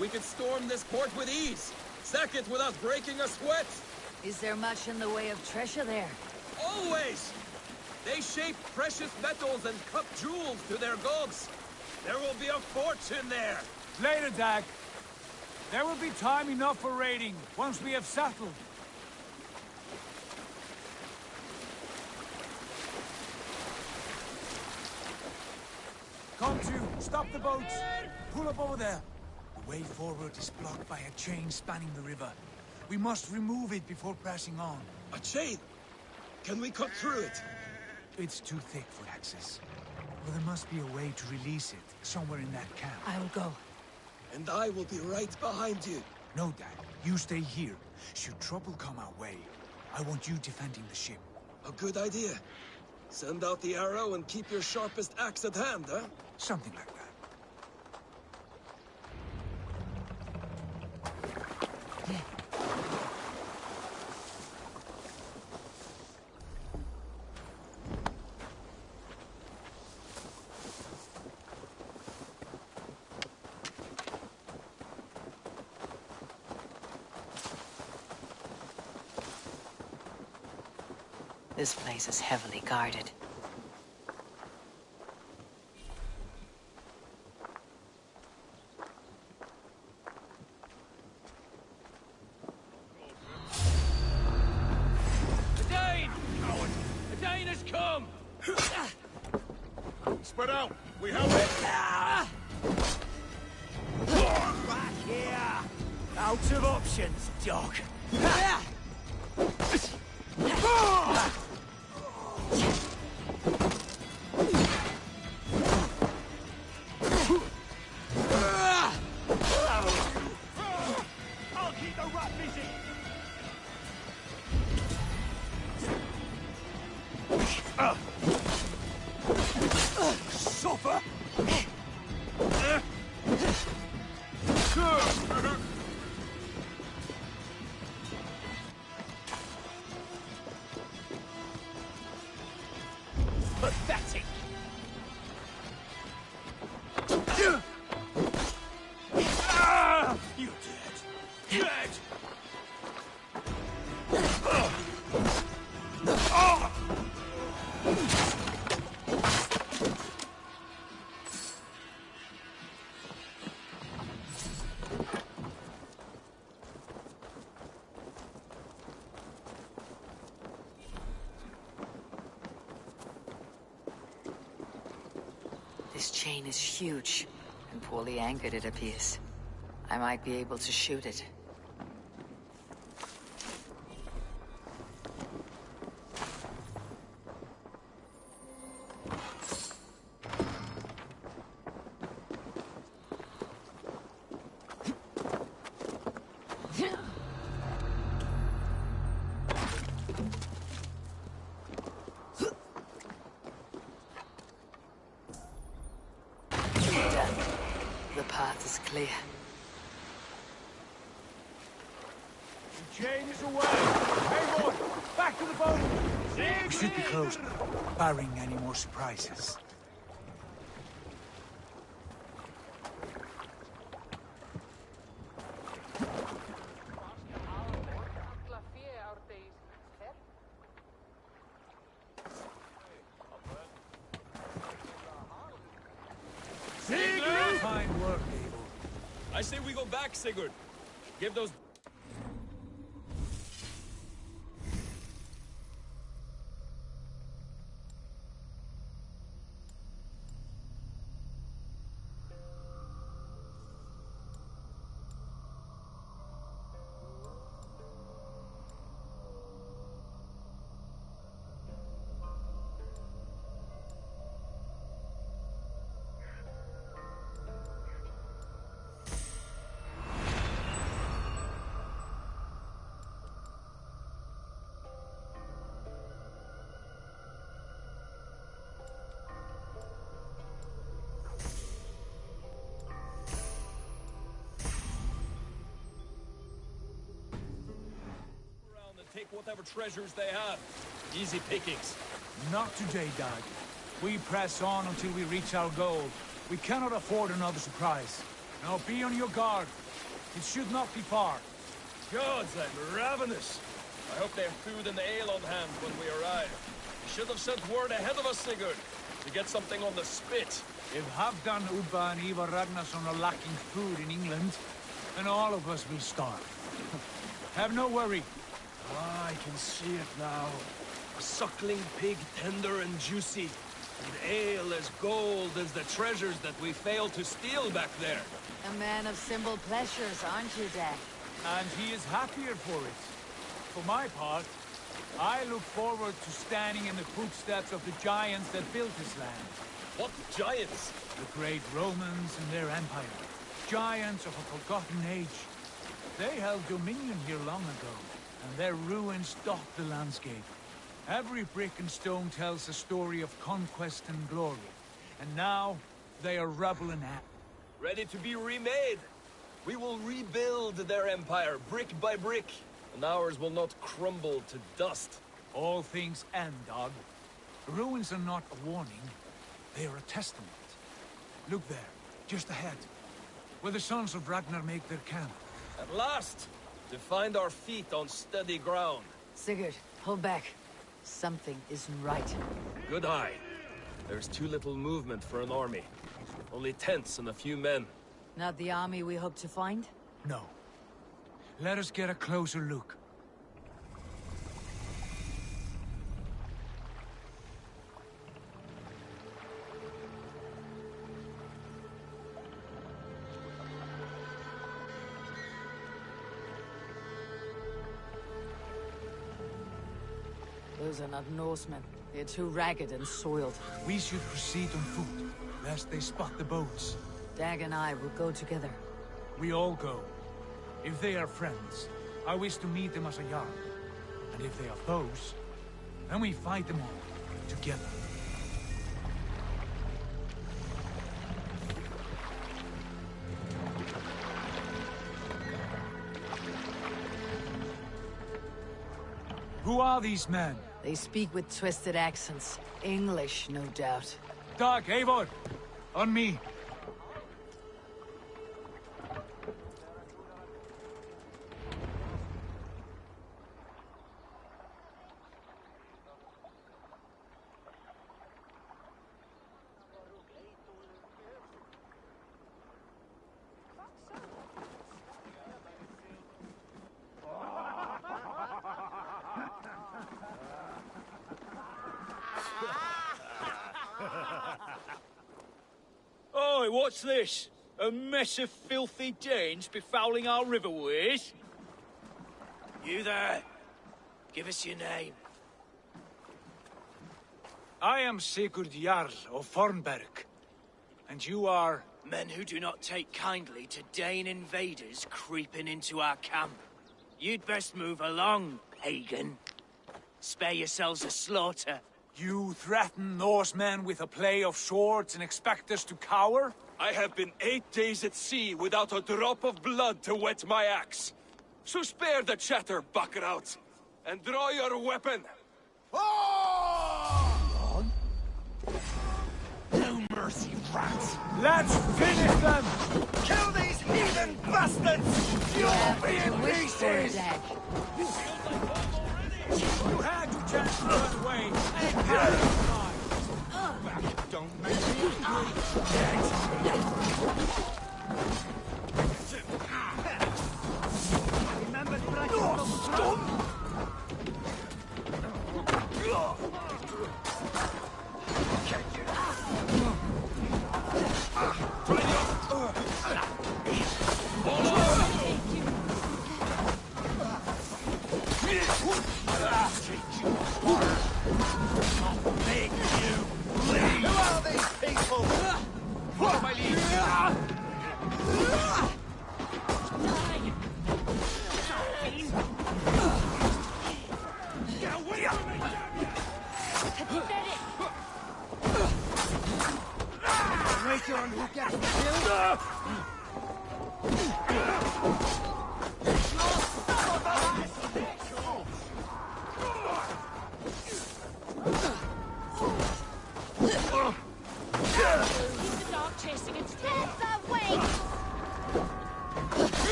We could storm this port with ease. Sack it without breaking a sweat. Is there much in the way of treasure there? Always! They shape precious metals and cut jewels to their gods. There will be a fortune there. Later, Dag. There will be time enough for raiding, once we have settled. Come to, stop the boats. Pull up over there. The way forward is blocked by a chain spanning the river. We must remove it before pressing on. A chain? Can we cut through it? It's too thick for access. But there must be a way to release it, somewhere in that camp. I will go. And I will be right behind you. No, Dad. You stay here. Should trouble come our way, I want you defending the ship. A good idea. Send out the arrow and keep your sharpest axe at hand, huh? Something like that. This place is heavily guarded. The Dane! The Dane has come! Spread out! We have it! Back here! Out of options, dog! I'll keep the rat busy! Suffer! Pathetic! You're dead! Dead! This chain is huge, and poorly anchored it appears. I might be able to shoot it. Done. The path is clear. The chain is away! Hey, boy! Back to the boat! We should be close now, barring any more surprises. Sigurd! Fine work, Abel. I say we go back, Sigurd. Give those... Take whatever treasures they have. Easy pickings. Not today, Dad. We press on until we reach our goal. We cannot afford another surprise. Now be on your guard. It should not be far. Gods, I'm ravenous. I hope they have food and ale on hand when we arrive. You should have sent word ahead of us, Sigurd, to get something on the spit. If Halfdan, Ubba and Ivar Ragnarsson are lacking food in England, then all of us will starve. Have no worry. Ah, I can see it now. A suckling pig, tender and juicy. And ale as gold as the treasures that we failed to steal back there. A man of simple pleasures, aren't you, Dad? And he is happier for it. For my part, I look forward to standing in the footsteps of the giants that built this land. What giants? The great Romans and their empire. Giants of a forgotten age. They held dominion here long ago, and their ruins dot the landscape. Every brick and stone tells a story of conquest and glory. And now, they are rubble and ash. Ready to be remade. We will rebuild their empire, brick by brick, and ours will not crumble to dust. All things end, dog. The ruins are not a warning. They are a testament. Look there, just ahead, where the sons of Ragnar make their camp. At last, to find our feet on steady ground. Sigurd, hold back. Something isn't right. Good eye. There's too little movement for an army. Only tents and a few men. Not the army we hope to find? No. Let us get a closer look. Those are not Norsemen. They're too ragged and soiled. We should proceed on foot, lest they spot the boats. Dag and I will go together. We all go. If they are friends, I wish to meet them as a Jarl. And if they are foes, then we fight them all, together. Who are these men? They speak with twisted accents. English, no doubt. Dag, Eivor! On me! Oi, what's this? A mess of filthy Danes befouling our riverways? You there? Give us your name. I am Sigurd Jarl of Fornberg. And you are... Men who do not take kindly to Dane invaders creeping into our camp. You'd best move along, pagan. Spare yourselves a slaughter. You threaten Norsemen with a play of swords and expect us to cower? I have been 8 days at sea without a drop of blood to wet my axe. So spare the chatter, buckerout, and draw your weapon. No mercy, rats! Let's finish them! Kill these heathen bastards! You'll be in pieces! You had your chance to run away, and Don't make me angry! Remember stop!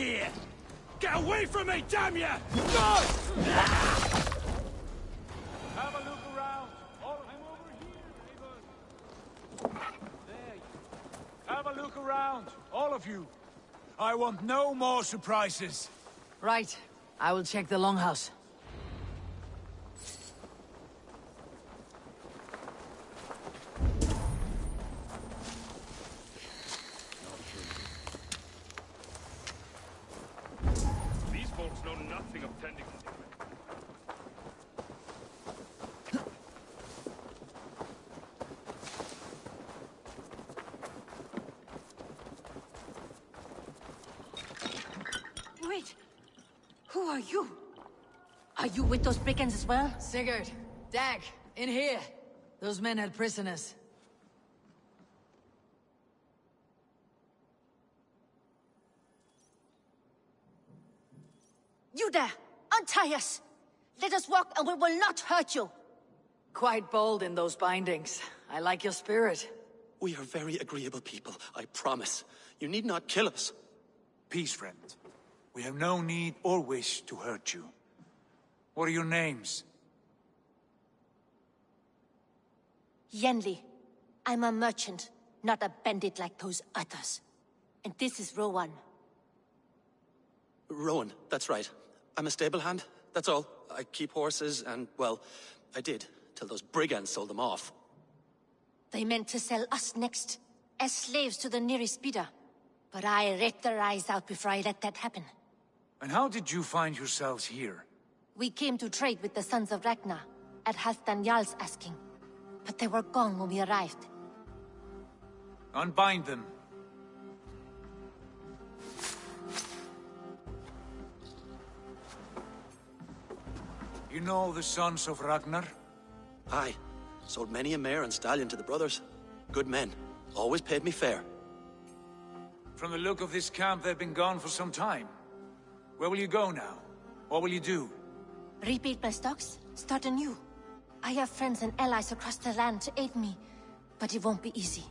here! Get away from me, damn ya! Have a look around. I'm over here, neighbors. There you go. Have a look around, all of you. I want no more surprises. Right. I will check the longhouse. These folks know nothing of tending to the Wait! Who are you? Are you with those brigands as well? Sigurd, Dag, in here. Those men had prisoners. You there! Untie us! Let us walk and we will not hurt you! Quite bold in those bindings. I like your spirit. We are very agreeable people, I promise. You need not kill us. Peace, friend. We have no need or wish to hurt you. What are your names? Yenli. I'm a merchant, not a bandit like those others. And this is Rowan. Rowan, that's right. I'm a stable hand, that's all. I keep horses and, well, I did, till those brigands sold them off. They meant to sell us next, as slaves to the nearest bidder. But I ripped their eyes out before I let that happen. And how did you find yourselves here? We came to trade with the Sons of Ragnar, at Halfdan Jarl's asking. But they were gone when we arrived. Unbind them. You know the Sons of Ragnar? Aye. Sold many a mare and stallion to the brothers. Good men. Always paid me fair. From the look of this camp, they've been gone for some time. Where will you go now? What will you do? Rebuild my stocks, start anew. I have friends and allies across the land to aid me, but it won't be easy.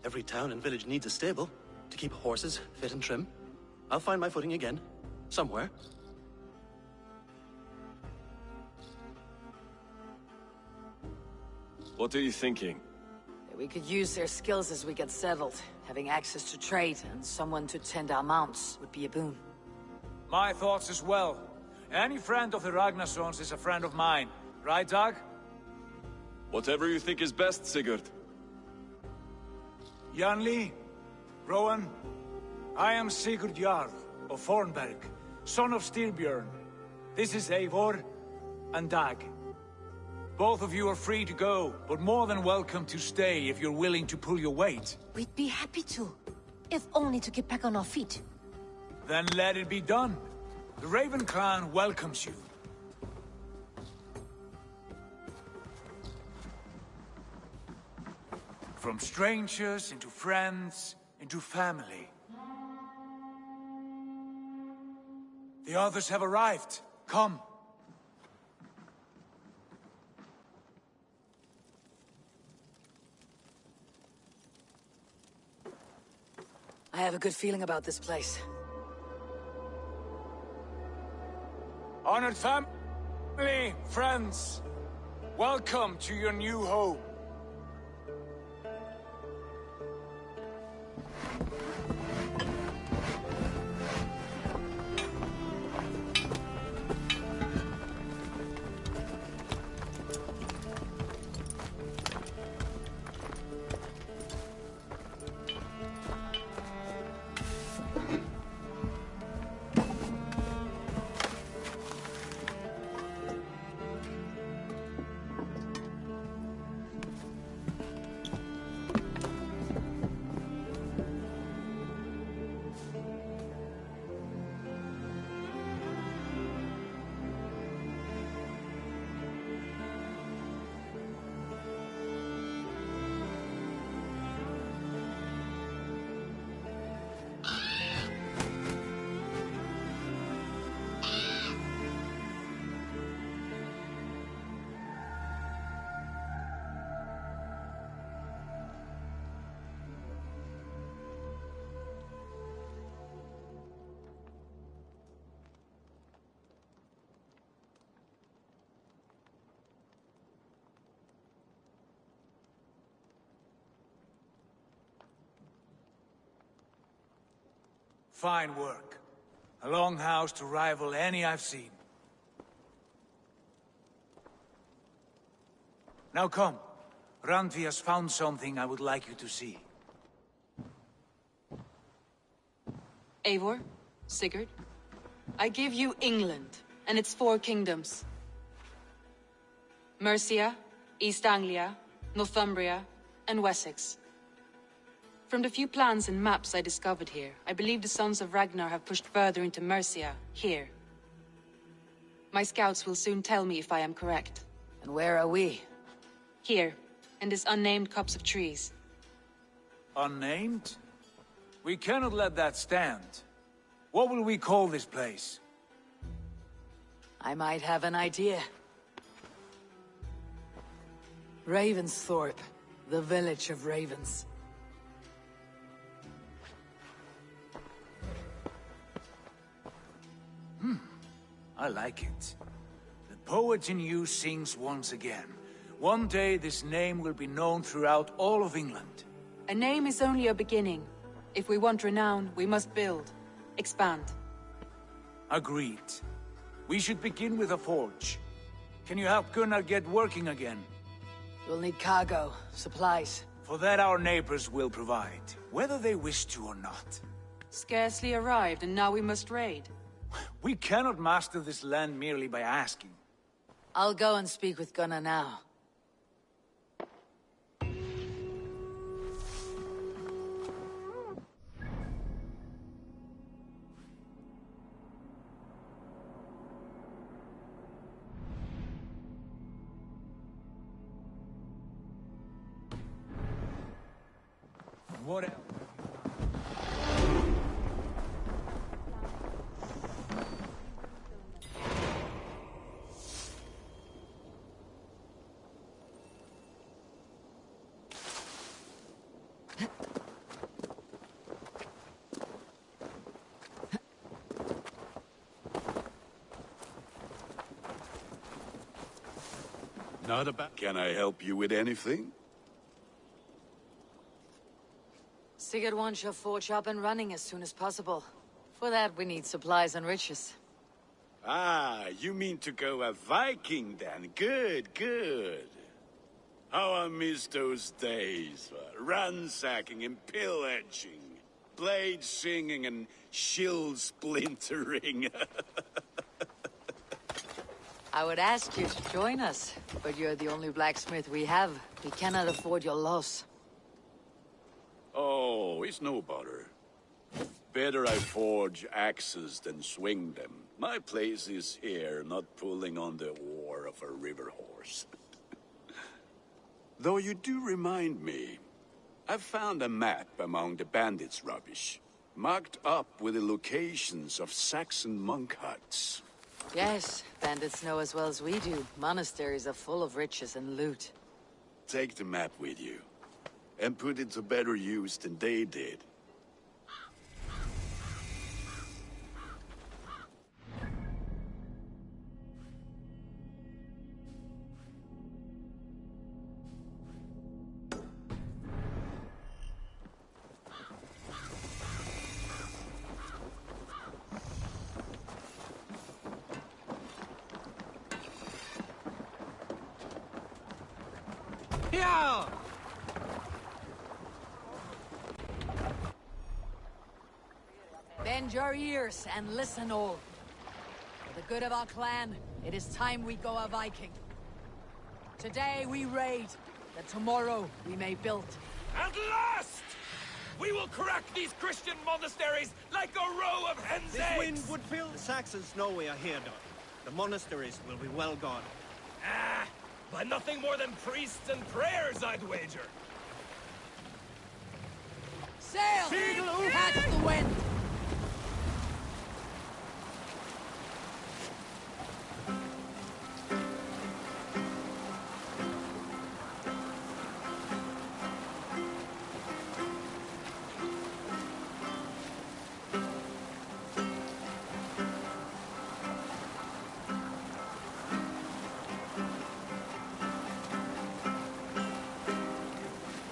Every town and village needs a stable to keep horses fit and trim. I'll find my footing again. Somewhere. What are you thinking? We could use their skills as we get settled. Having access to trade and someone to tend our mounts would be a boon. My thoughts as well. Any friend of the Ragnarsons is a friend of mine. Right, Dag? Whatever you think is best, Sigurd. Janli, Rowan, I am Sigurd Jarl of Fornberg, son of Styrbjörn. This is Eivor and Dag. Both of you are free to go, but more than welcome to stay if you're willing to pull your weight. We'd be happy to, if only to get back on our feet. Then let it be done. The Raven clan welcomes you. From strangers, into friends, into family. The others have arrived. Come. I have a good feeling about this place. Honored family, friends, welcome to your new home. Fine work. A longhouse to rival any I've seen. Now come. Randvi has found something I would like you to see. Eivor, Sigurd, I give you England and its 4 kingdoms. Mercia, East Anglia, Northumbria, and Wessex. From the few plans and maps I discovered here, I believe the Sons of Ragnar have pushed further into Mercia, here. My scouts will soon tell me if I am correct. And where are we? Here, in this unnamed copse of trees. Unnamed? We cannot let that stand. What will we call this place? I might have an idea. Ravensthorpe, the village of ravens. I like it. The poet in you sings once again. One day this name will be known throughout all of England. A name is only a beginning. If we want renown, we must build, expand. Agreed. We should begin with a forge. Can you help Gunnar get working again? We'll need cargo, supplies. For that our neighbors will provide, whether they wish to or not. Scarcely arrived, and now we must raid. We cannot master this land merely by asking. I'll go and speak with Gunnar now. What else? Not about... Can I help you with anything? Sigurd wants your forge up and running as soon as possible. For that, we need supplies and riches. Ah, you mean to go a Viking then? Good, good. How I miss those days. Ransacking and pillaging. Blade singing and shield splintering. I would ask you to join us, but you're the only blacksmith we have. We cannot afford your loss. Oh, it's no bother. Better I forge axes than swing them. My place is here, not pulling on the oar of a river horse. Though you do remind me, I've found a map among the bandits' rubbish, marked up with the locations of Saxon monk huts. Yes, bandits know as well as we do. Monasteries are full of riches and loot. Take the map with you, and put it to better use than they did. Yeah! Bend your ears and listen all. For the good of our clan, it is time we go a Viking. Today we raid, that tomorrow we may build. At last! We will crack these Christian monasteries like a row of hen's This eggs! wind would fill. The Saxons know we are here, Doc. The monasteries will be well guarded. Ah, by nothing more than priests and prayers, I'd wager. Sail! Catch the wind!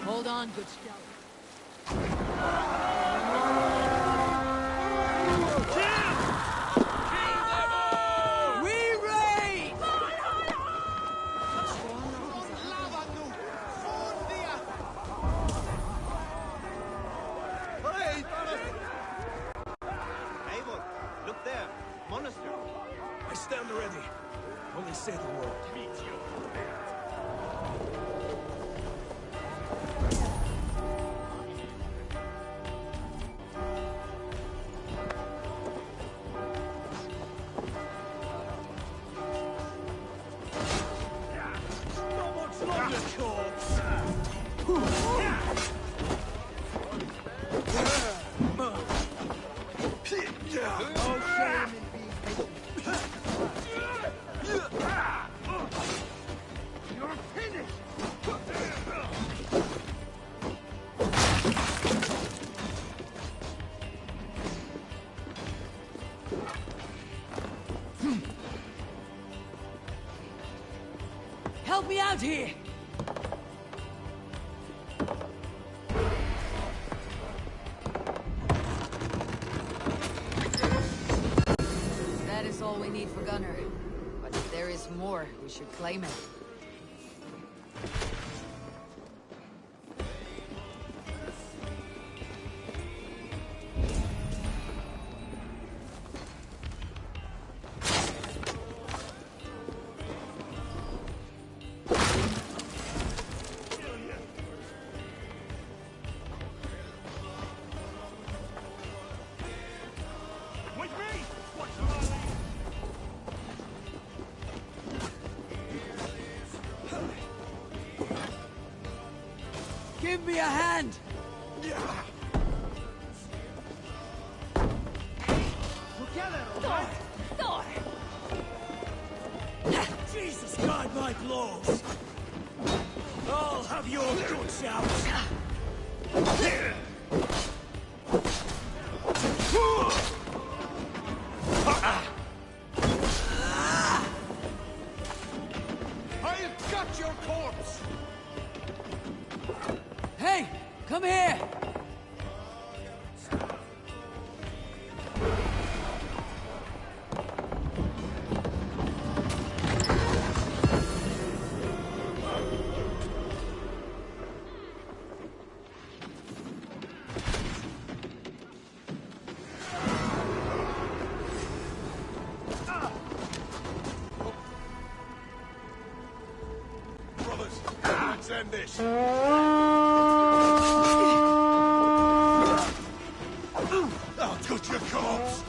Hold on, good scout. Only say the word. Meet you. Help me out here! That is all we need for Gunner. But if there is more, we should claim it. Give me a hand! Jesus, guide my blows! I'll have your good shouts! I've got your corpse! Hey! Come here! Brothers, let's end this! I'll touch your corpse!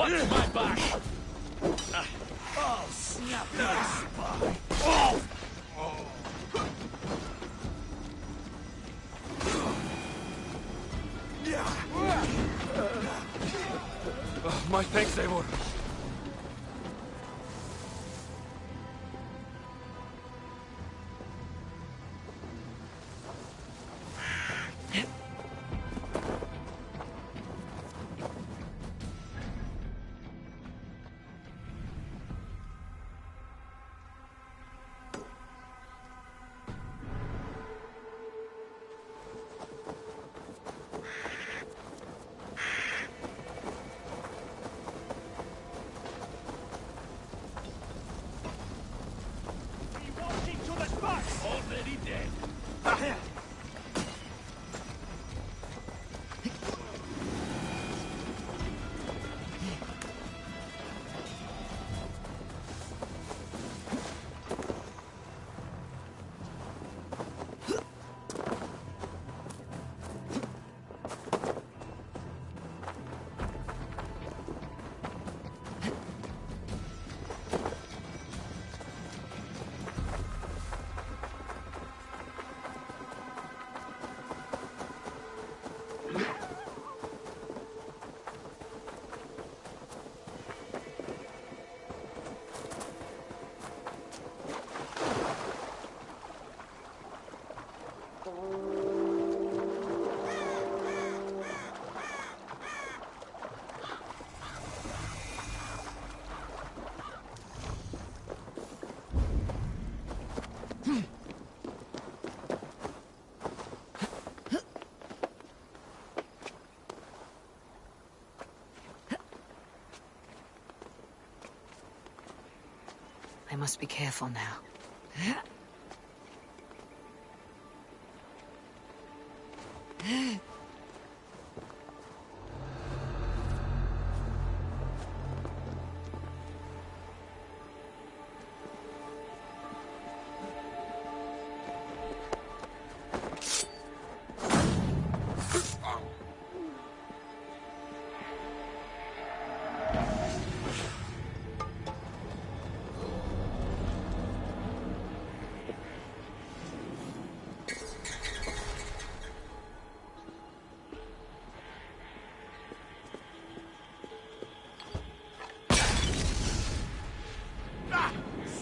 Watch my back! I'll snap your spine! Oh! My thanks, Eivor. Already dead. I must be careful now.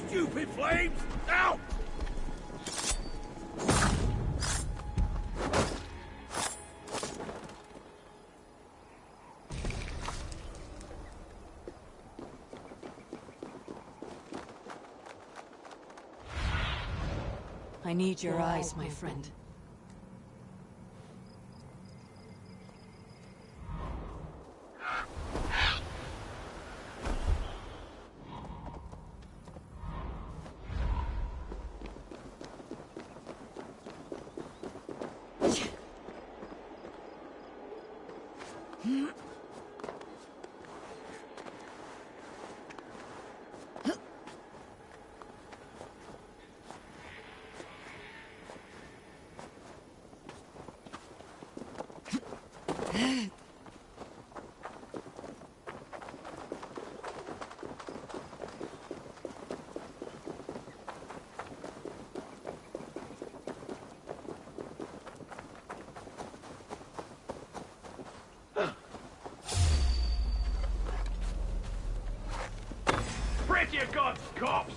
Stupid flames! Out! I need your eyes, my friend. Pray to your gods, corpse!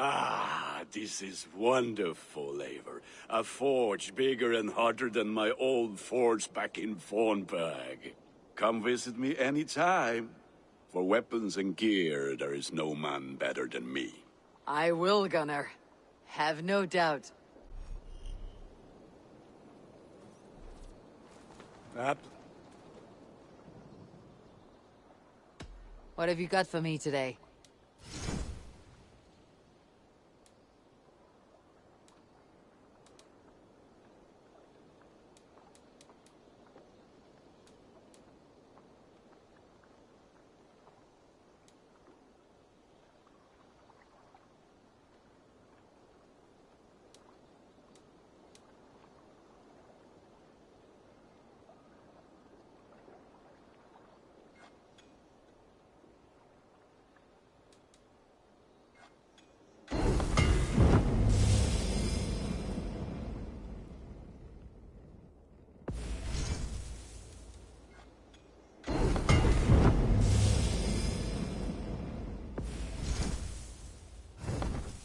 Ah, this is wonderful, Eivor. A forge bigger and hotter than my old forge back in Fornburg. Come visit me anytime. For weapons and gear, there is no man better than me. I will, Gunnar. Have no doubt. What have you got for me today?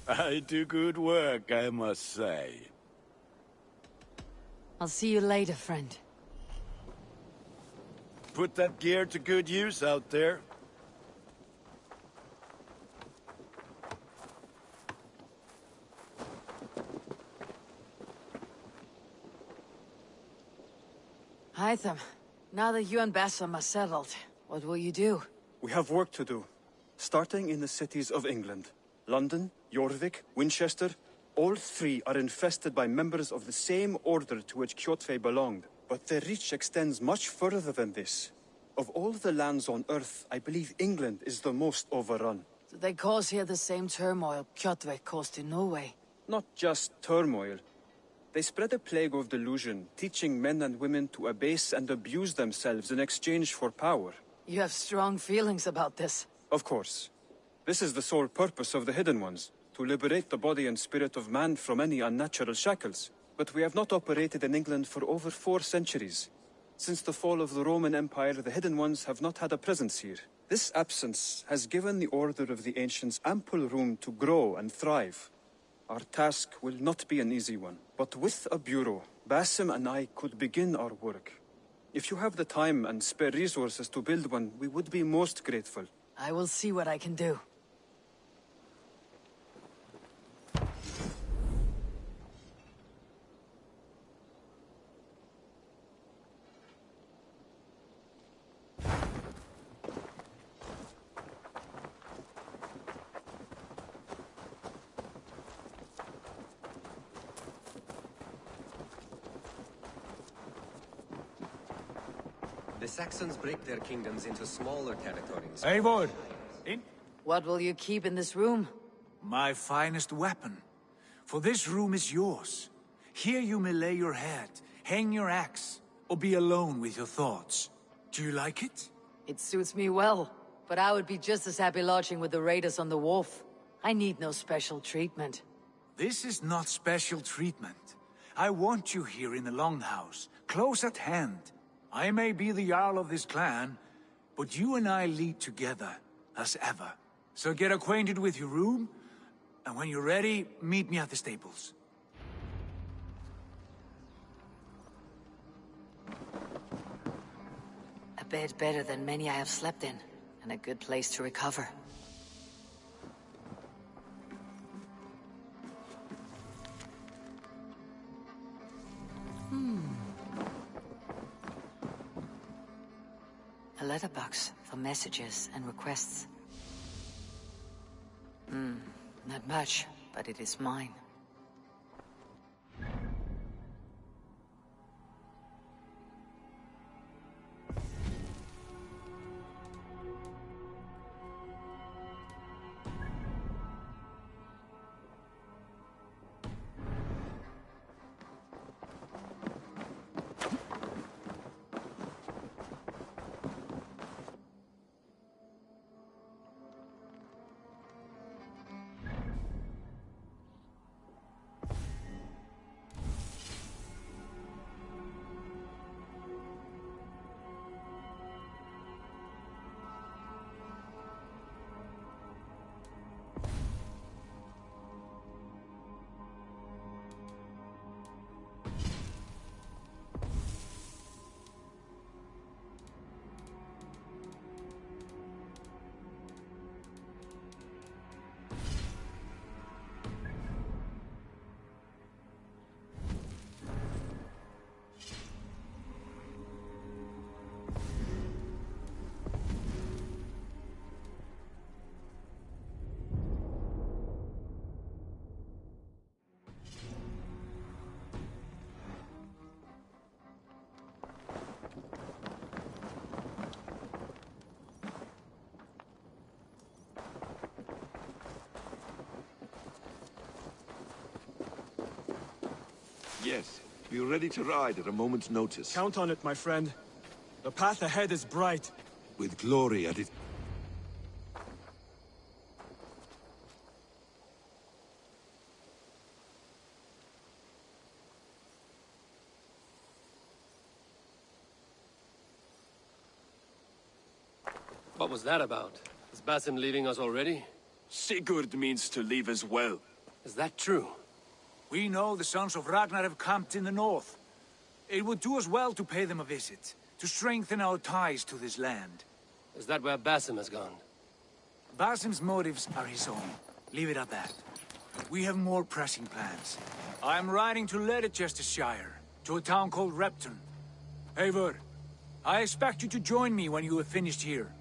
I do good work, I must say. I'll see you later, friend. Put that gear to good use out there. Hytham, now that you and Bassam are settled, what will you do? We have work to do, starting in the cities of England. London, Jorvik, Winchester, all three are infested by members of the same order to which Kjotve belonged. But their reach extends much further than this. Of all the lands on Earth, I believe England is the most overrun. Do they cause here the same turmoil Kjotve caused in Norway? Not just turmoil. They spread a plague of delusion, teaching men and women to abase and abuse themselves in exchange for power. You have strong feelings about this. Of course. This is the sole purpose of the Hidden Ones, to liberate the body and spirit of man from any unnatural shackles. But we have not operated in England for over 4 centuries. Since the fall of the Roman Empire, the Hidden Ones have not had a presence here. This absence has given the Order of the Ancients ample room to grow and thrive. Our task will not be an easy one, but with a bureau, Basim and I could begin our work. If you have the time and spare resources to build one, we would be most grateful. I will see what I can do. The Saxons break their kingdoms into smaller territories. Eivor! What will you keep in this room? My finest weapon. For this room is yours. Here you may lay your head, hang your axe, or be alone with your thoughts. Do you like it? It suits me well, but I would be just as happy lodging with the raiders on the wharf. I need no special treatment. This is not special treatment. I want you here in the Longhouse, close at hand. I may be the Jarl of this clan, but you and I lead together, as ever. So get acquainted with your room, and when you're ready, meet me at the stables. A bed better than many I have slept in, and a good place to recover. A letterbox for messages and requests. Not much, but it is mine. Yes. Be ready to ride at a moment's notice. Count on it, my friend. The path ahead is bright. With glory at its... What was that about? Is Basim leaving us already? Sigurd means to leave as well. Is that true? We know the sons of Ragnar have camped in the north. It would do us well to pay them a visit, to strengthen our ties to this land. Is that where Basim has gone? Basim's motives are his own. Leave it at that. We have more pressing plans. I am riding to Leicestershire, to a town called Repton. Eivor, I expect you to join me when you have finished here.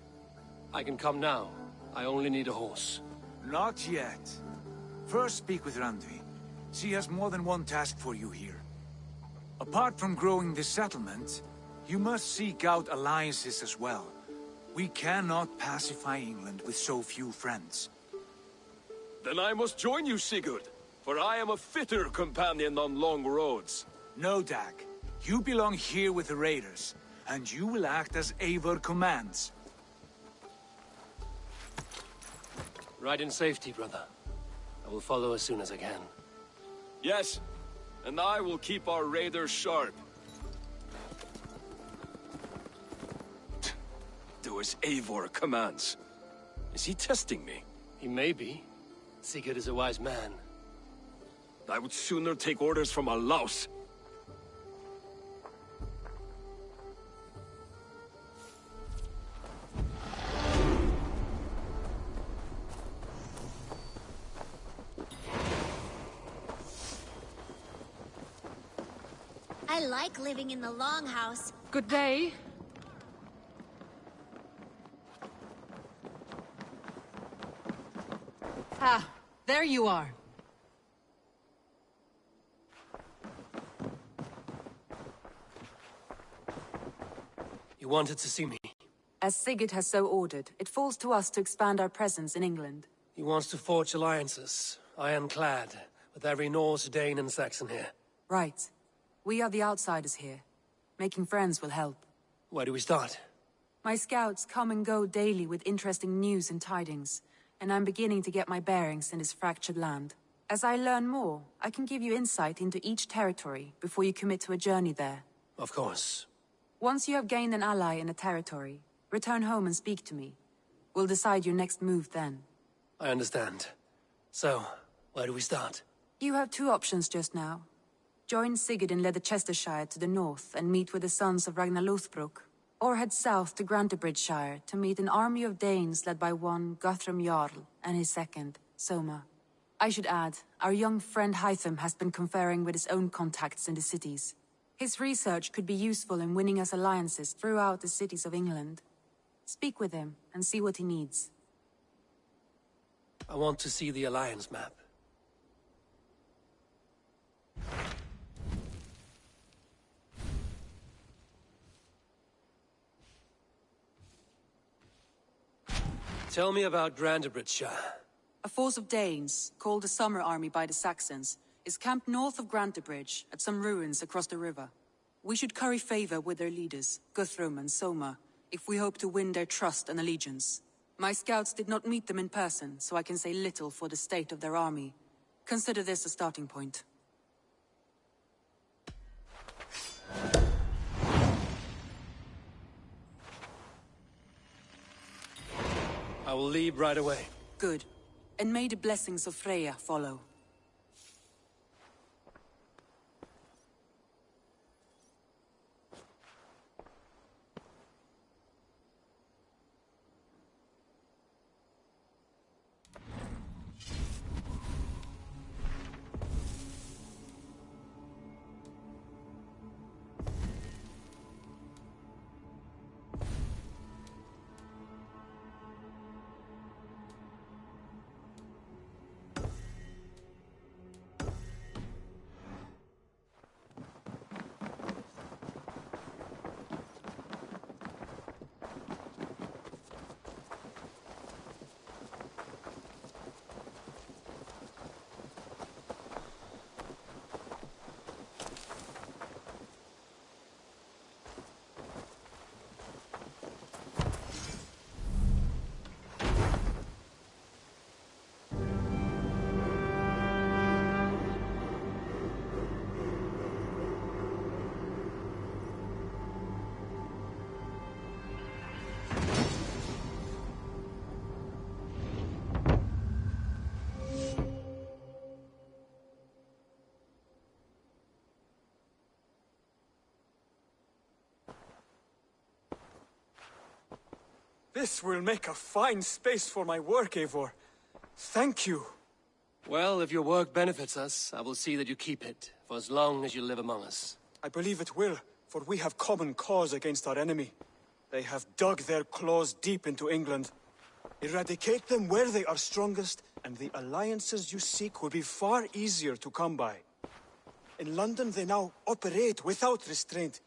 I can come now. I only need a horse. Not yet. First speak with Randvi. She has more than one task for you here. Apart from growing this settlement, you must seek out alliances as well. We cannot pacify England with so few friends. Then I must join you, Sigurd, for I am a fitter companion on long roads. No, Dag. You belong here with the raiders, and you will act as Eivor commands. Ride in safety, brother. I will follow as soon as I can. Yes, and I will keep our raiders sharp. Do as Eivor commands. Is he testing me? He may be. Sigurd is a wise man. I would sooner take orders from a louse. I like living in the longhouse. Good day. Ah, there you are. You wanted to see me? As Sigurd has so ordered, it falls to us to expand our presence in England. He wants to forge alliances, ironclad, with every Norse, Dane, and Saxon here. Right. We are the outsiders here. Making friends will help. Where do we start? My scouts come and go daily with interesting news and tidings, and I'm beginning to get my bearings in this fractured land. As I learn more, I can give you insight into each territory before you commit to a journey there. Of course. Once you have gained an ally in a territory, return home and speak to me. We'll decide your next move then. I understand. So, where do we start? You have two options just now. Join Sigurd in Leicestershire to the north and meet with the sons of Ragnar Lothbrok, or head south to Grantebridgeshire to meet an army of Danes led by one Guthrum Jarl and his second, Soma. I should add, our young friend Hytham has been conferring with his own contacts in the cities. His research could be useful in winning us alliances throughout the cities of England. Speak with him and see what he needs. I want to see the alliance map. Tell me about Grantebridgeshire. A force of Danes, called the Summer Army by the Saxons, is camped north of Grantebridge at some ruins across the river. We should curry favor with their leaders, Guthrum and Soma, if we hope to win their trust and allegiance. My scouts did not meet them in person, so I can say little for the state of their army. Consider this a starting point. I will leave right away. Good. And may the blessings of Freya follow. This will make a fine space for my work, Eivor. Thank you. Well, if your work benefits us, I will see that you keep it, for as long as you live among us. I believe it will, for we have common cause against our enemy. They have dug their claws deep into England. Eradicate them where they are strongest, and the alliances you seek will be far easier to come by. In London, they now operate without restraint.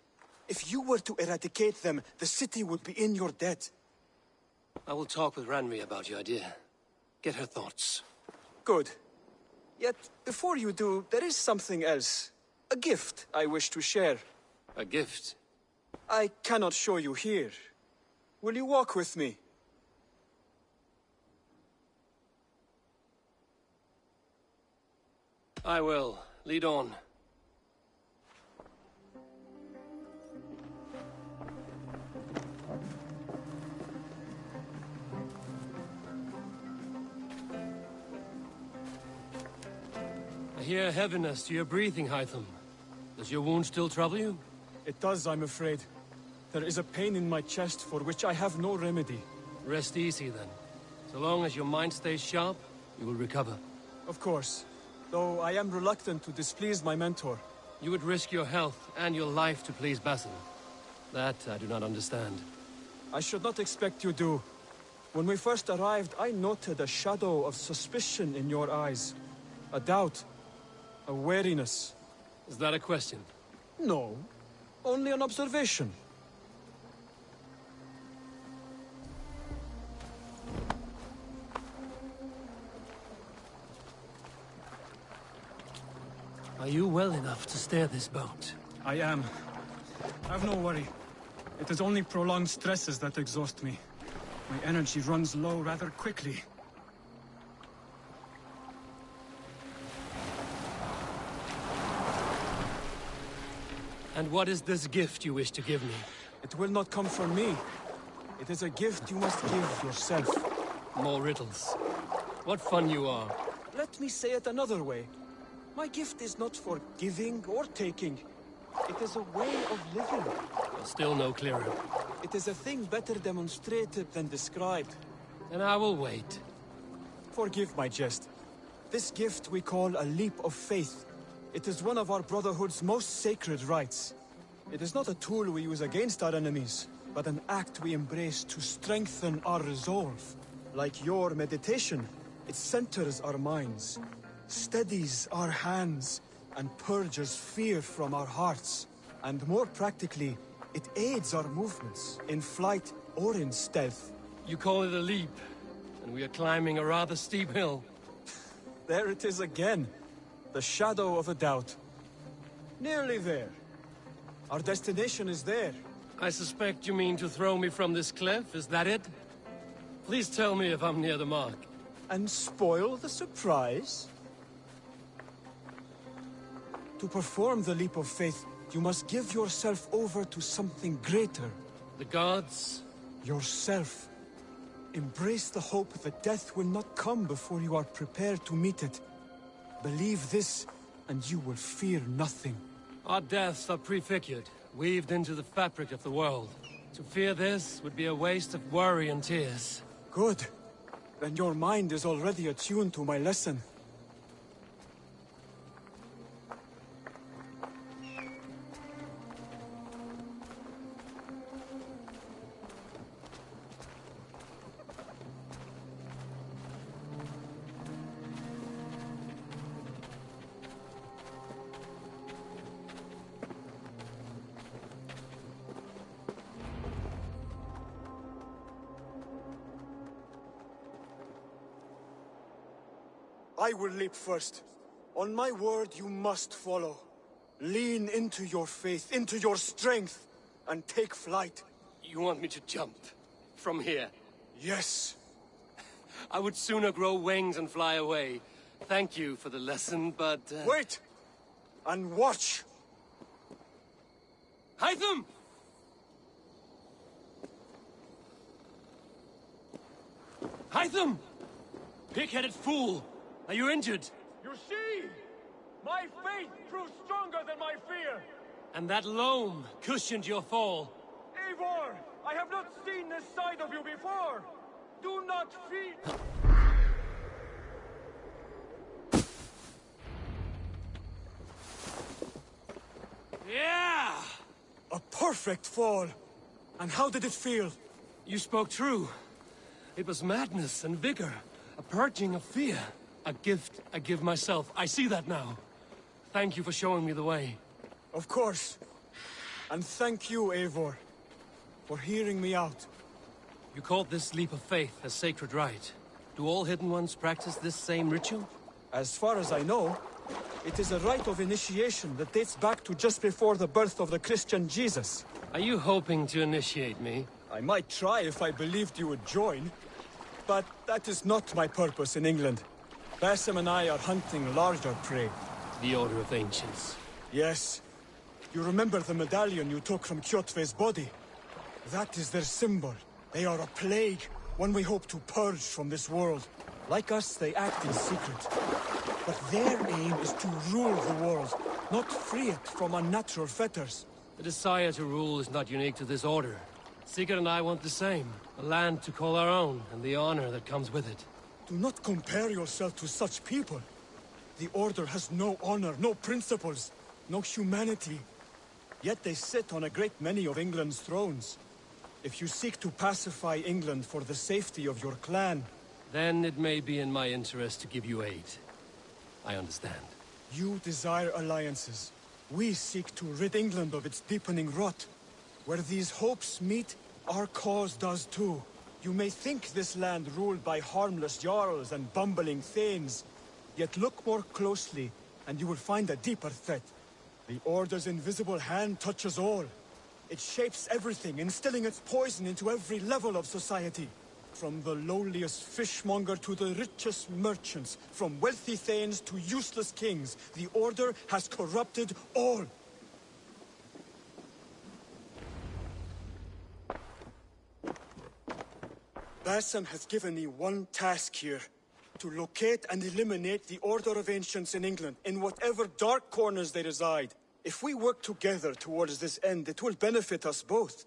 If you were to eradicate them, the city would be in your debt. I will talk with Ranri about your idea. Get her thoughts. Good. Yet, before you do, there is something else. A gift I wish to share. A gift? I cannot show you here. Will you walk with me? I will. Lead on. I hear heaviness to your breathing, Hytham. Does your wound still trouble you? It does, I'm afraid. There is a pain in my chest for which I have no remedy. Rest easy, then. So long as your mind stays sharp, you will recover. Of course. Though I am reluctant to displease my mentor. You would risk your health and your life to please Basil. That I do not understand. I should not expect you do. When we first arrived, I noted a shadow of suspicion in your eyes. A doubt. A wariness. Is that a question? No. Only an observation. Are you well enough to steer this boat? I am. Have no worry. It is only prolonged stresses that exhaust me. My energy runs low rather quickly. And what is this gift you wish to give me? It will not come from me. It is a gift you must give yourself. More riddles. What fun you are. Let me say it another way. My gift is not for giving or taking. It is a way of living. Still no clearer. It is a thing better demonstrated than described. And I will wait. Forgive my jest. This gift we call a leap of faith. It is one of our Brotherhood's most sacred rites. It is not a tool we use against our enemies, but an act we embrace to strengthen our resolve. Like your meditation, it centers our minds, steadies our hands, and purges fear from our hearts. And more practically, it aids our movements, in flight or in stealth. You call it a leap, and we are climbing a rather steep hill. There it is again. The shadow of a doubt. Nearly there. Our destination is there. I suspect you mean to throw me from this cliff, is that it? Please tell me if I'm near the mark. And spoil the surprise? To perform the leap of faith, you must give yourself over to something greater. The gods? Yourself. Embrace the hope that death will not come before you are prepared to meet it. Believe this, and you will fear nothing. Our deaths are prefigured, weaved into the fabric of the world. To fear this would be a waste of worry and tears. Good. Then your mind is already attuned to my lesson. I will leap first. On my word, you must follow. Lean into your faith, into your strength, and take flight. You want me to jump? From here? Yes. I would sooner grow wings and fly away. Thank you for the lesson, but... Wait! And watch! Hytham! Hytham! Pig-headed fool! Are you injured? You see? My faith proved stronger than my fear! And that loam cushioned your fall. Eivor! I have not seen this side of you before! Do not fear! Yeah! A perfect fall! And how did it feel? You spoke true. It was madness and vigor, a purging of fear. A gift I give myself. I see that now. Thank you for showing me the way. Of course. And thank you, Eivor, for hearing me out. You called this leap of faith a sacred rite. Do all Hidden Ones practice this same ritual? As far as I know, it is a rite of initiation that dates back to just before the birth of the Christian Jesus. Are you hoping to initiate me? I might try if I believed you would join. But that is not my purpose in England. Basim and I are hunting larger prey. The Order of Ancients. Yes. You remember the medallion you took from Kjotve's body? That is their symbol. They are a plague, one we hope to purge from this world. Like us, they act in secret. But their aim is to rule the world, not free it from unnatural fetters. The desire to rule is not unique to this order. Sigurd and I want the same. A land to call our own, and the honor that comes with it. Do not compare yourself to such people. The Order has no honor, no principles, no humanity. Yet they sit on a great many of England's thrones. If you seek to pacify England for the safety of your clan... Then it may be in my interest to give you aid. I understand. You desire alliances. We seek to rid England of its deepening rot. Where these hopes meet, our cause does too. You may think this land ruled by harmless jarls and bumbling thanes. Yet look more closely, and you will find a deeper threat. The Order's invisible hand touches all. It shapes everything, instilling its poison into every level of society. From the lowliest fishmonger to the richest merchants, from wealthy thanes to useless kings, the Order has corrupted all. Basim has given me one task here. To locate and eliminate the Order of Ancients in England, in whatever dark corners they reside. If we work together towards this end, it will benefit us both.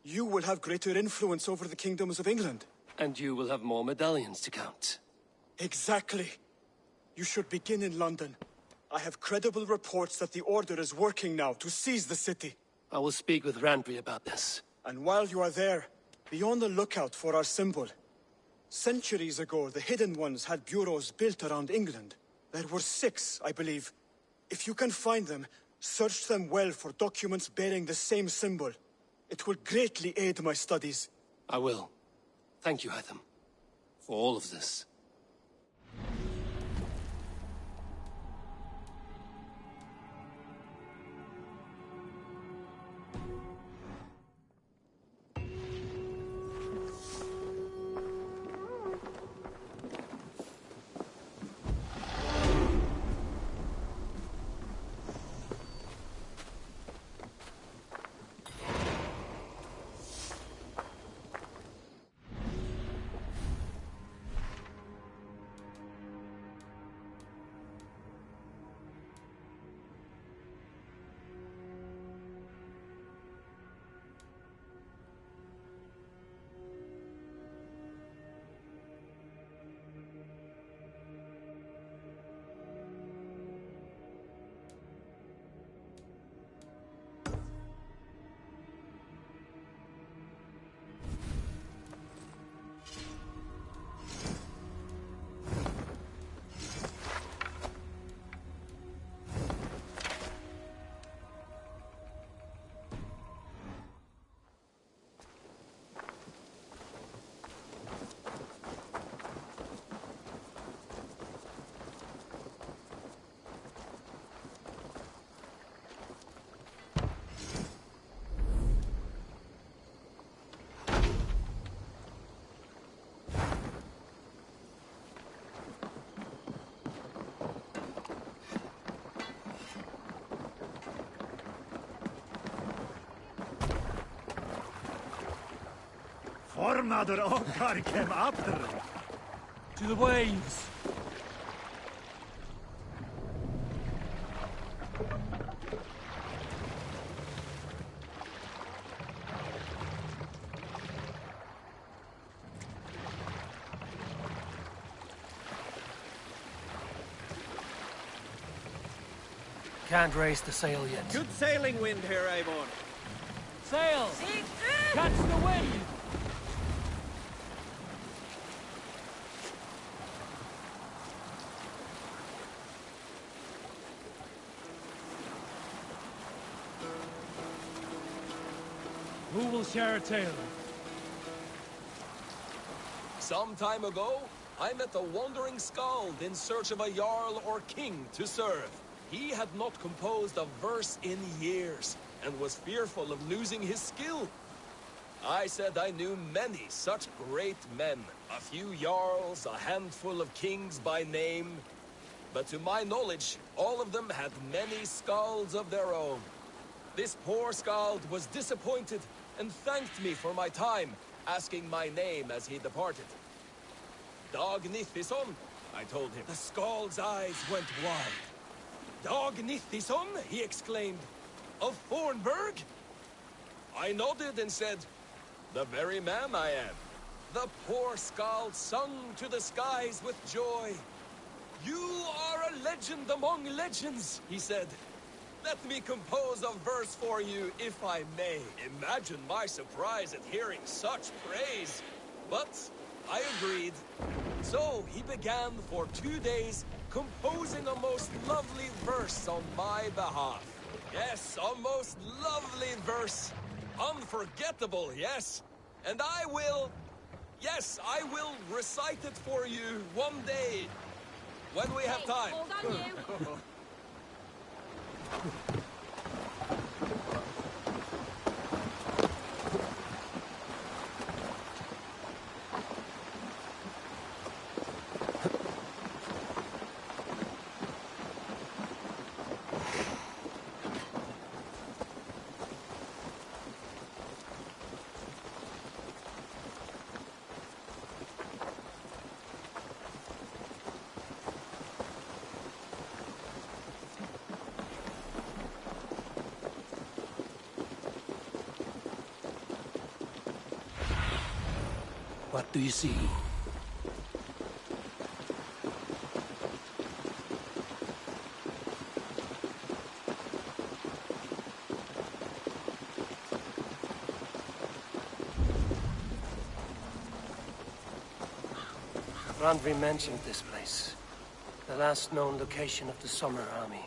You will have greater influence over the kingdoms of England. And you will have more medallions to count. Exactly. You should begin in London. I have credible reports that the Order is working now to seize the city. I will speak with Randry about this. And while you are there, be on the lookout for our symbol. Centuries ago, the Hidden Ones had bureaus built around England. There were 6, I believe. If you can find them, search them well for documents bearing the same symbol. It will greatly aid my studies. I will. Thank you, Hytham, for all of this. Formader Okkar kem after. To the waves! Can't raise the sail yet. Good sailing wind here, Avon. Sail! Catch the wind! Who will share a tale? Some time ago, I met a wandering skald in search of a jarl or king to serve. He had not composed a verse in years, and was fearful of losing his skill. I said I knew many such great men, a few jarls, a handful of kings by name. But to my knowledge, all of them had many skalds of their own. This poor skald was disappointed, and thanked me for my time, asking my name as he departed. Dag Nithison, I told him. The skald's eyes went wide. Dag Nithison, he exclaimed. Of Fornburg? I nodded and said, the very man I am. The poor skald sung to the skies with joy. You are a legend among legends, he said. Let me compose a verse for you, if I may. Imagine my surprise at hearing such praise. But I agreed. So he began for 2 days composing a most lovely verse on my behalf. Yes, a most lovely verse. Unforgettable, yes. And I will recite it for you one day. When we have time. Hold on, you. What do you see? Randvi mentioned this place. The last known location of the Summer Army.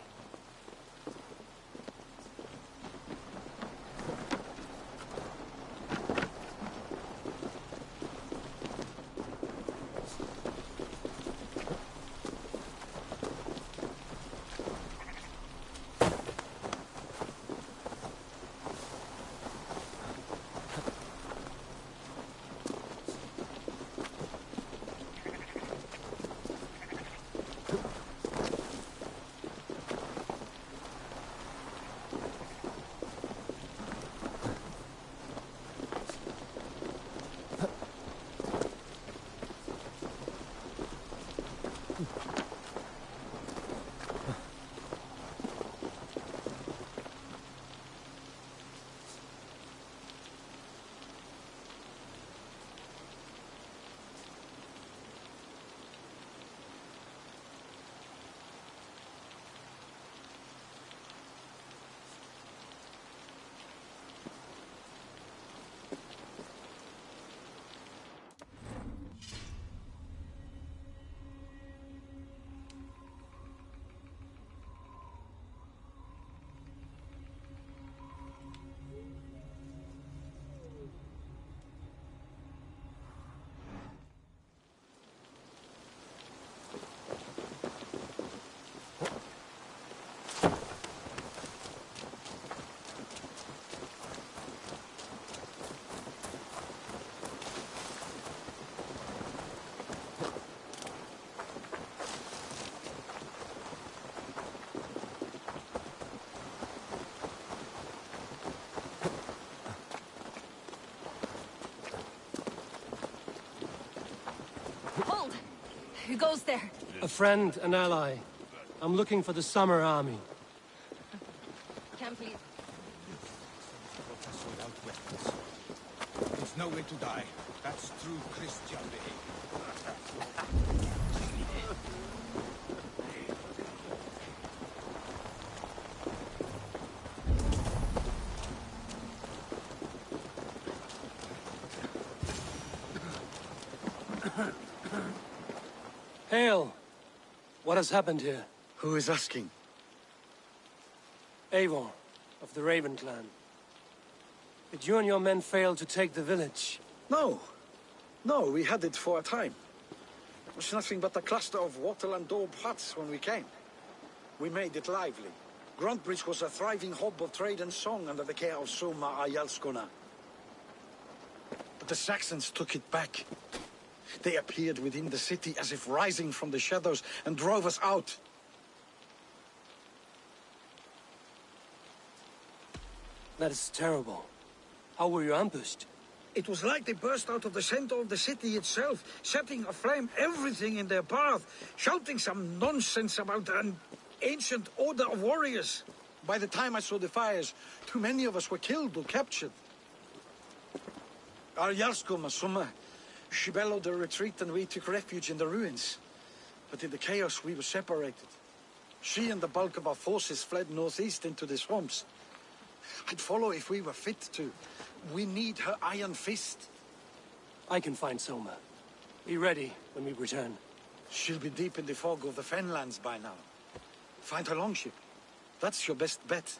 Hold! Who goes there? A friend, an ally. I'm looking for the Summer Army. Can't believe... Without weapons. There's no way to die. That's true Christian behavior. Hail! What has happened here? Who is asking? Eivor, of the Raven clan. Did you and your men fail to take the village? No. No, we had it for a time. It was nothing but a cluster of wattle and daub huts when we came. We made it lively. Gruntbridge was a thriving hub of trade and song under the care of Soma Ayalskona. But the Saxons took it back. They appeared within the city as if rising from the shadows and drove us out. That is terrible. How were you ambushed? It was like they burst out of the center of the city itself, setting aflame everything in their path, shouting some nonsense about an ancient order of warriors. By the time I saw the fires, too many of us were killed or captured. Our Yarskoma, Soma, she bellowed a retreat and we took refuge in the ruins. But in the chaos, we were separated. She and the bulk of our forces fled northeast into the swamps. I'd follow if we were fit to. We need her iron fist. I can find Soma. Be ready when we return. She'll be deep in the fog of the Fenlands by now. Find her longship. That's your best bet.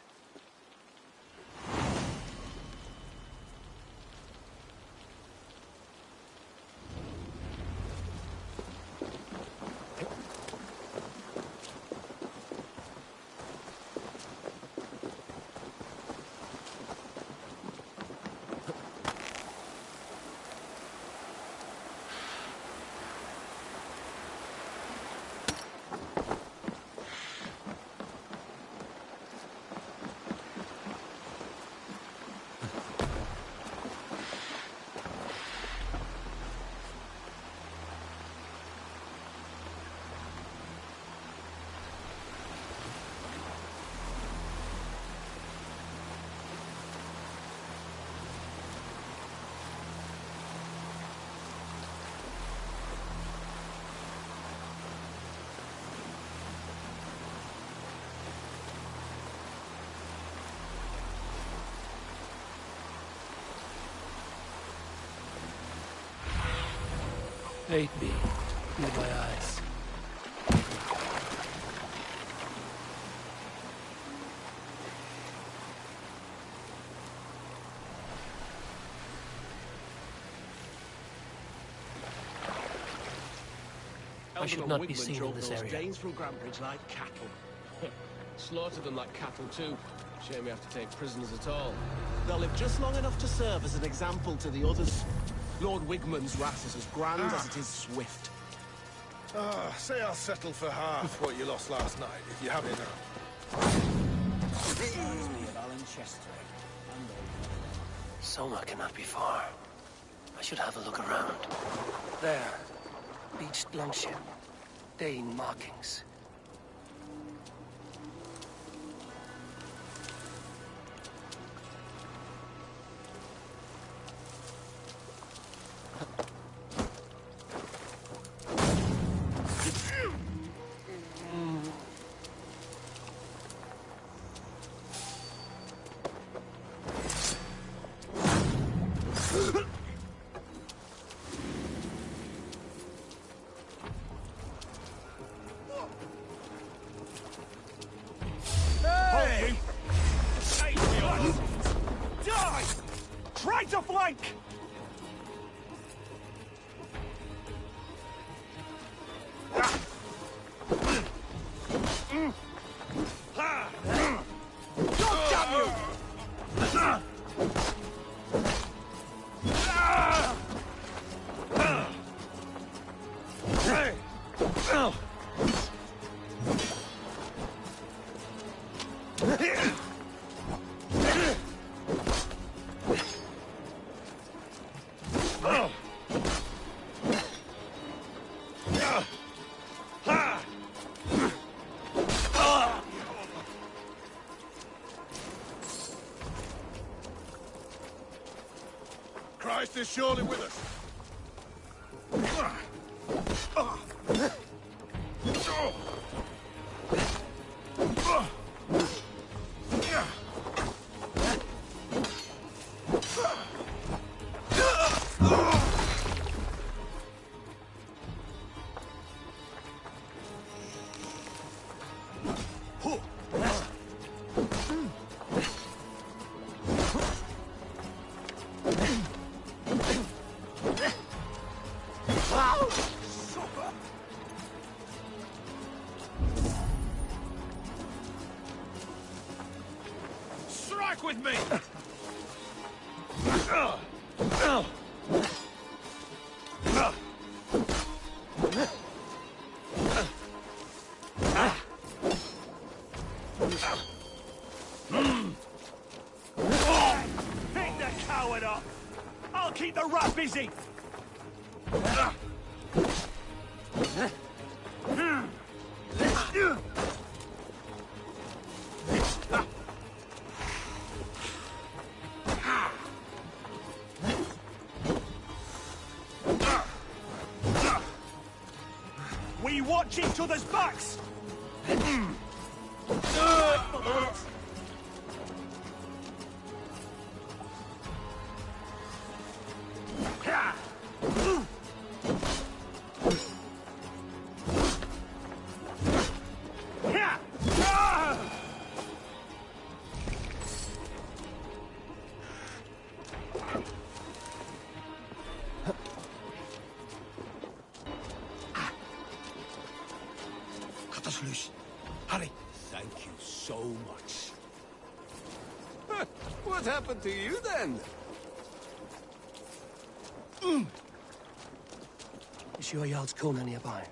Aid me. Need my eyes. I should not be seen in this area. Danes from Grantbridge like cattle. Slaughtered them like cattle too. Shame we have to take prisoners at all. They'll live just long enough to serve as an example to the others. Lord Wigmund's wrath is as grand as it is swift. Say I'll settle for half what you lost last night, if you have enough. Soma cannot be far. I should have a look around. There. Beached longship. Dane markings. Christ is surely with us. with me! Pick the coward up! I'll keep the rat busy! We watch each other's backs! Cut us loose. Hurry. Thank you so much. What happened to you then? Is your Jarl's Kona nearby?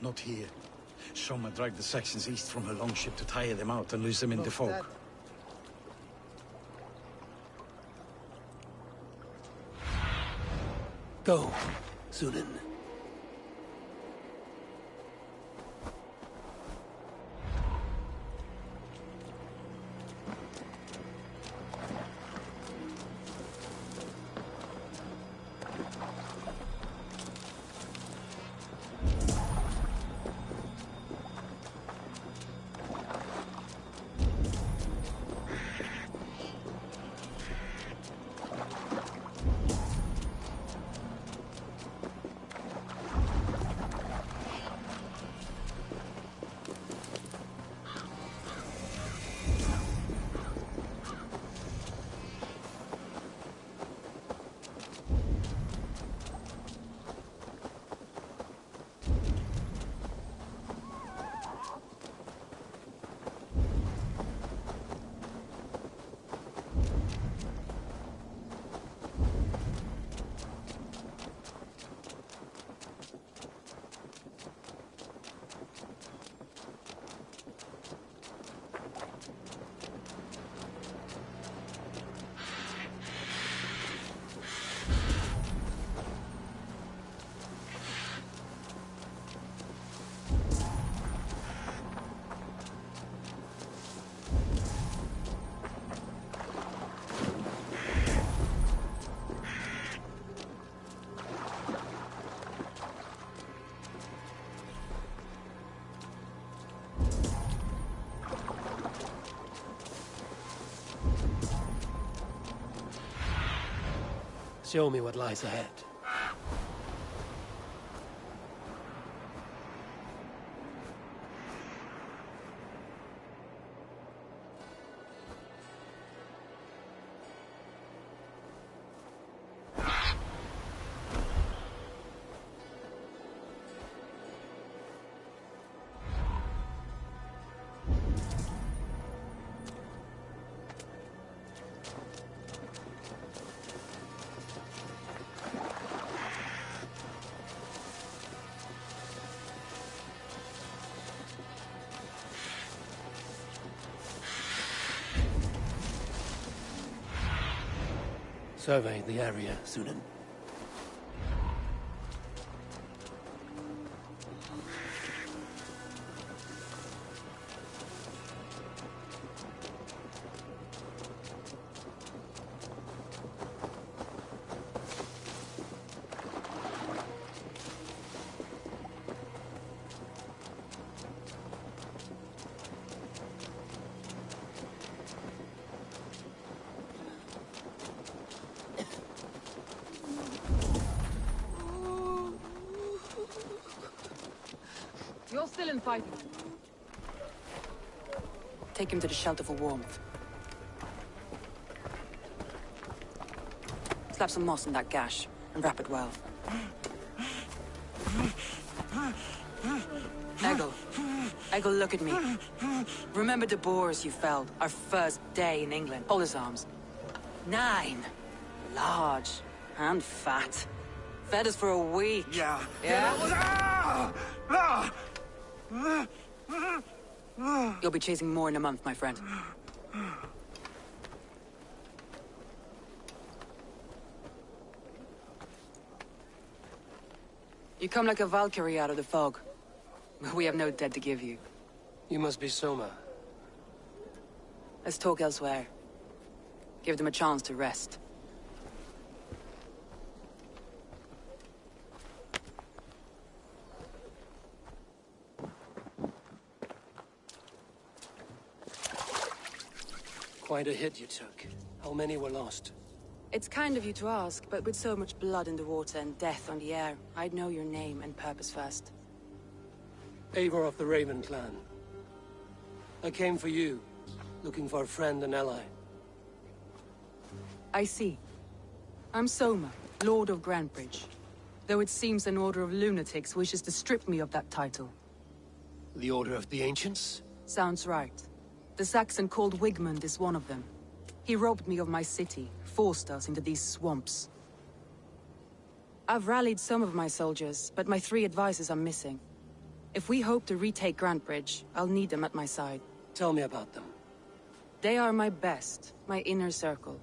Not here. Soma dragged the Saxons east from her longship to tire them out and lose them in the fog. Go, Sunan. Show me what lies ahead. Survey the area, Sunan. You're still in fighting. Take him to the shelter for warmth. Slap some moss in that gash, and wrap it well. Eggle, Eggle, look at me. Remember the boars you felled, our first day in England? Hold his arms. 9. Large. And fat. Fed us for a week. Yeah. Yeah? You'll be chasing more in a month, my friend. You come like a Valkyrie out of the fog. We have no dead to give you. You must be Soma. Let's talk elsewhere. Give them a chance to rest. Quite a hit you took. How many were lost? It's kind of you to ask, but with so much blood in the water and death on the air, I'd know your name and purpose first. Eivor of the Raven clan. I came for you, looking for a friend and ally. I see. I'm Soma, Lord of Grantebridge. Though it seems an order of lunatics wishes to strip me of that title. The Order of the Ancients? Sounds right. The Saxon called Wigmund is one of them. He robbed me of my city, forced us into these swamps. I've rallied some of my soldiers, but my 3 advisors are missing. If we hope to retake Grantebridge, I'll need them at my side. Tell me about them. They are my best, my inner circle.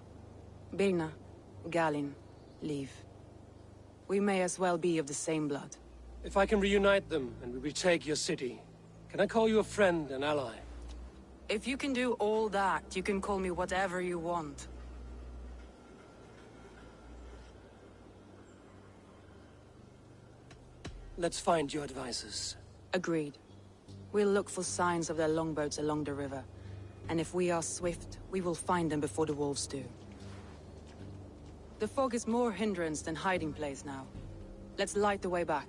Birna, Galin, Liv. We may as well be of the same blood. If I can reunite them and we retake your city, can I call you a friend and ally? If you can do all that, you can call me whatever you want. Let's find your advisors. Agreed. We'll look for signs of their longboats along the river. And if we are swift, we will find them before the wolves do. The fog is more hindrance than hiding place now. Let's light the way back.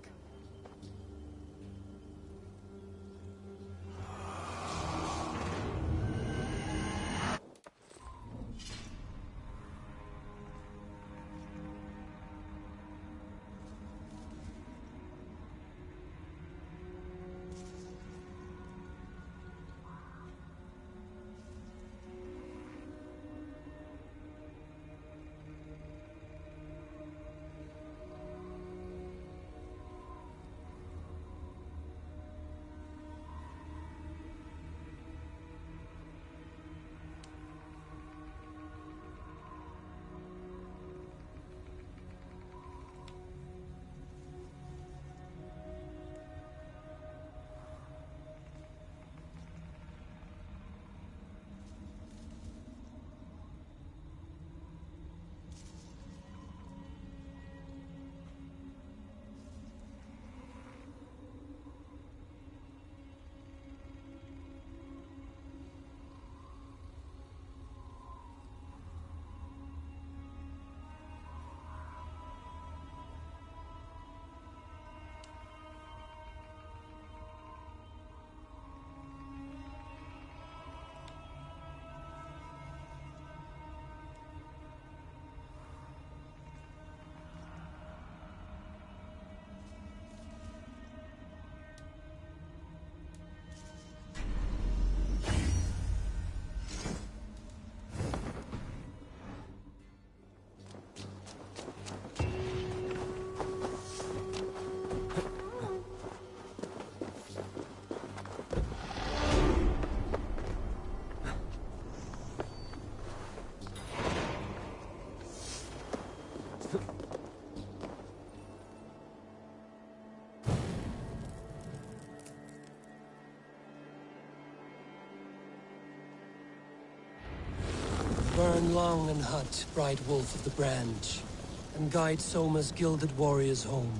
Burn long and hut, bright wolf of the branch, and guide Soma's gilded warriors home.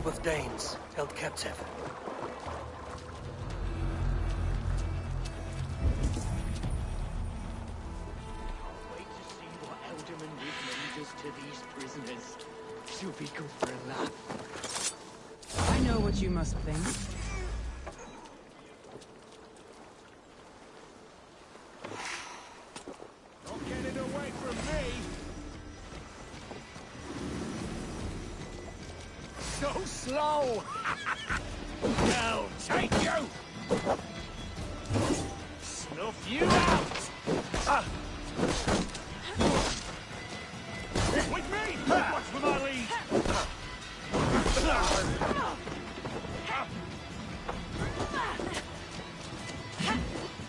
group of Danes held captive. Wait to see what Alderman Rigmond does to these prisoners. She'll be good for a laugh. I know what you must think. Not getting away from me! So slow! I'll take you! Snuff you out! With me! Watch for my lead!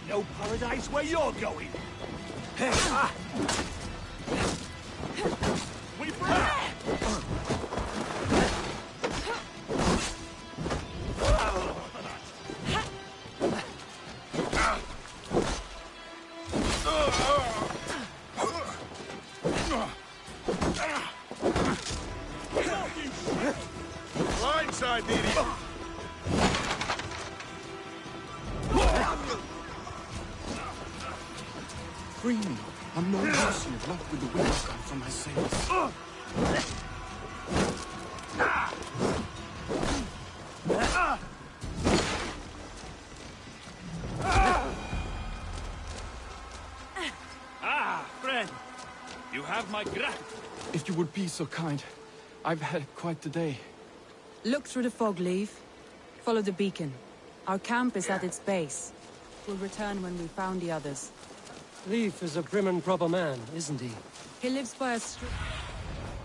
No paradise where you're going! We Blindside the idiot! Free me. I'm no mercy of luck with the wind gone from my sails. Ah, friend! You have my gratitude. If you would be so kind. I've had quite the day. Look through the fog, Leaf. Follow the beacon. Our camp is at its base. We'll return when we found the others. Leif is a prim and proper man, isn't he? He lives by a strict...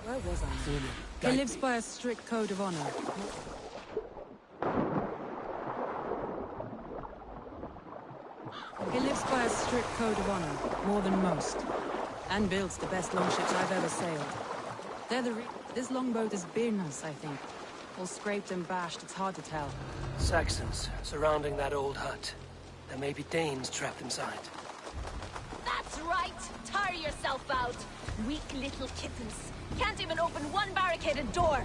Where was I? He lives by a strict code of honor. He lives by a strict code of honor, more than most. And builds the best longships I've ever sailed. They're the This longboat is Birna's, I think. All scraped and bashed, it's hard to tell. Saxons surrounding that old hut. There may be Danes trapped inside. That's right! Tire yourself out! Weak little kittens. Can't even open one barricaded door!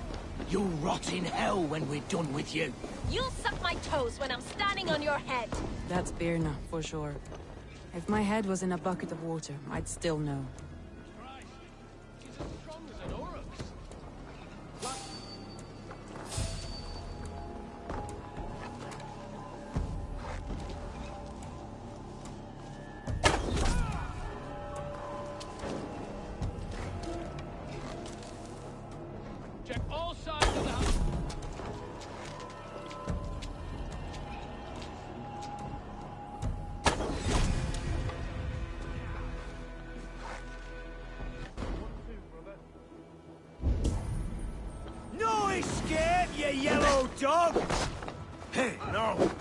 You'll rot in hell when we're done with you. You'll suck my toes when I'm standing on your head! That's Birna, for sure. If my head was in a bucket of water, I'd still know. Check all sides of the house. No escape, you yellow dog! Hey, no!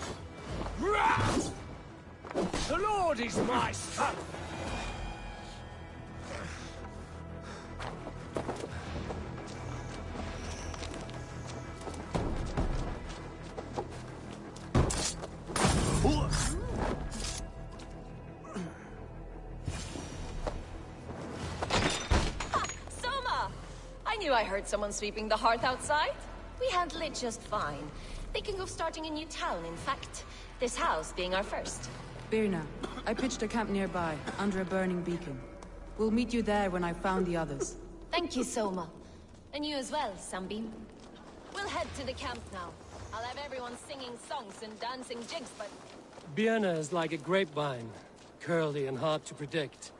The Lord is my strength! I heard someone sweeping the hearth outside. We handle it just fine. Thinking of starting a new town, in fact. This house being our first. Birna, I pitched a camp nearby, under a burning beacon. We'll meet you there when I've found the others. Thank you, Soma. And you as well, Sunbeam. We'll head to the camp now. I'll have everyone singing songs and dancing jigs, but... Birna is like a grapevine, curly and hard to predict,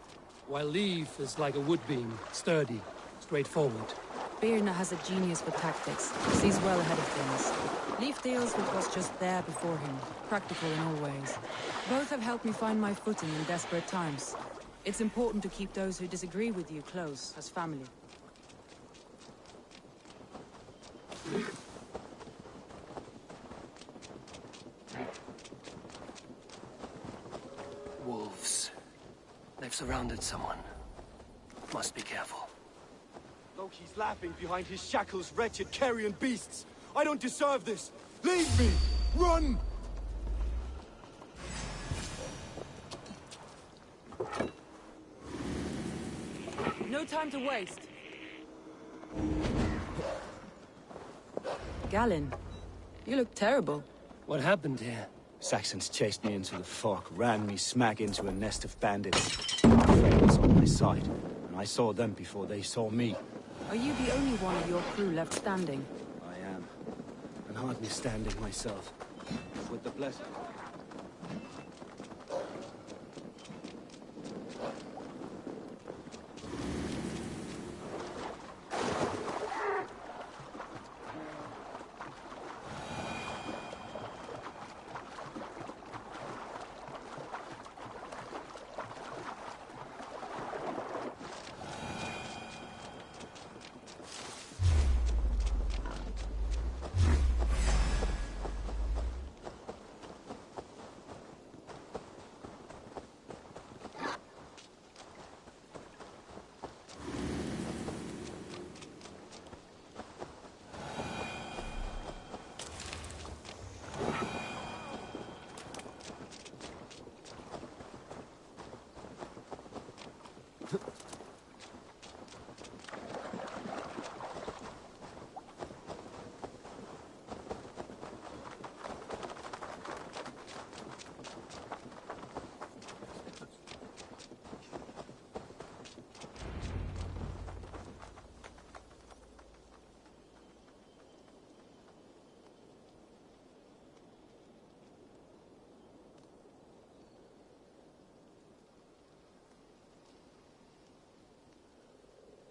while Leif is like a woodbeam, sturdy, straightforward. Birna has a genius for tactics, sees well ahead of things. Leif deals with what's just there before him, practical in all ways. Both have helped me find my footing in desperate times. It's important to keep those who disagree with you close, as family. Wolves. They've surrounded someone. Must be careful. Loki's laughing behind his shackles, wretched carrion beasts! I don't deserve this! Leave me! Run! No time to waste. Galen, you look terrible. What happened here? Saxons chased me into the fog, ran me smack into a nest of bandits. Frey was on my side, and I saw them before they saw me. Are you the only one of your crew left standing? I am. And hardly standing myself. With the blessing.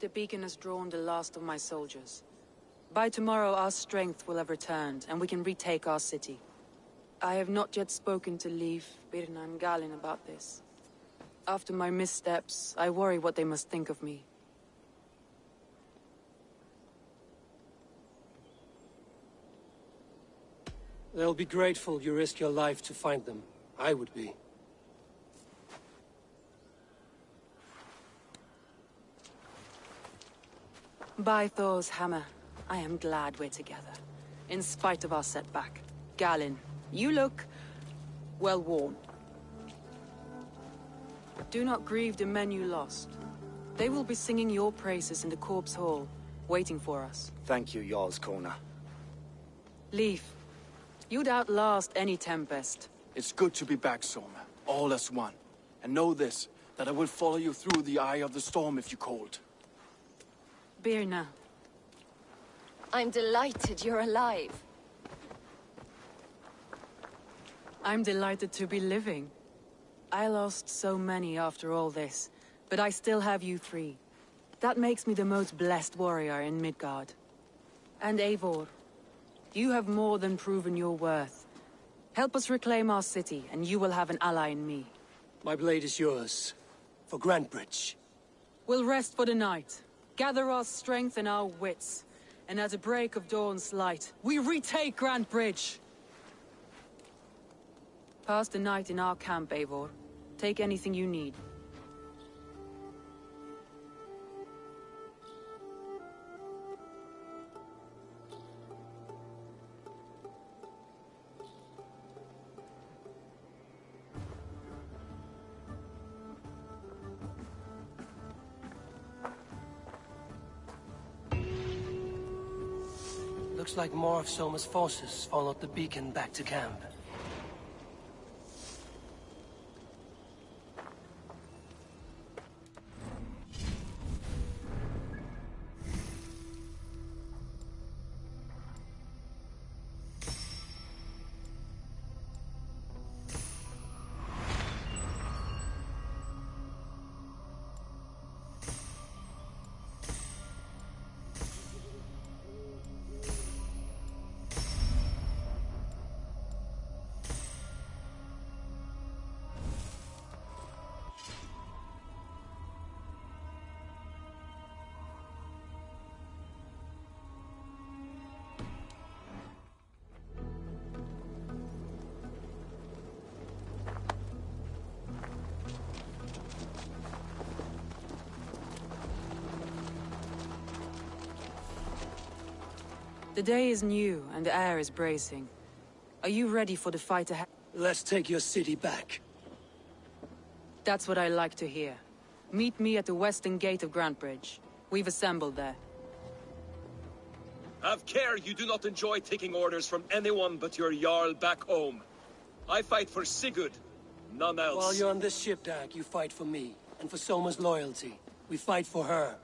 The beacon has drawn the last of my soldiers. By tomorrow our strength will have returned, and we can retake our city. I have not yet spoken to Leif, Birna and Galen about this. After my missteps, I worry what they must think of me. They'll be grateful you risked your life to find them. I would be. By Thor's hammer, I am glad we're together. In spite of our setback. Galen, you look... well worn. Do not grieve the men you lost. They will be singing your praises in the Corpse Hall, waiting for us. Thank you, Jarl's Corner. Leif, you'd outlast any tempest. It's good to be back, Soma. All as one. And know this, that I will follow you through the eye of the storm if you called. Birna. I'm delighted you're alive. I'm delighted to be living. I lost so many after all this, but I still have you three. That makes me the most blessed warrior in Midgard. And Eivor, you have more than proven your worth. Help us reclaim our city, and you will have an ally in me. My blade is yours. For Grantebridge. We'll rest for the night. Gather our strength and our wits. And at the break of dawn's light, we retake Grantebridge! Pass the night in our camp, Eivor. Take anything you need. Looks like more of Soma's forces followed the beacon back to camp. The day is new, and the air is bracing. Are you ready for the fight ahead? Let's take your city back. That's what I like to hear. Meet me at the western gate of Grantebridge. We've assembled there. Have care you do not enjoy taking orders from anyone but your Jarl back home. I fight for Sigurd, none else. While you're on this ship, Dag, you fight for me. And for Soma's loyalty. We fight for her.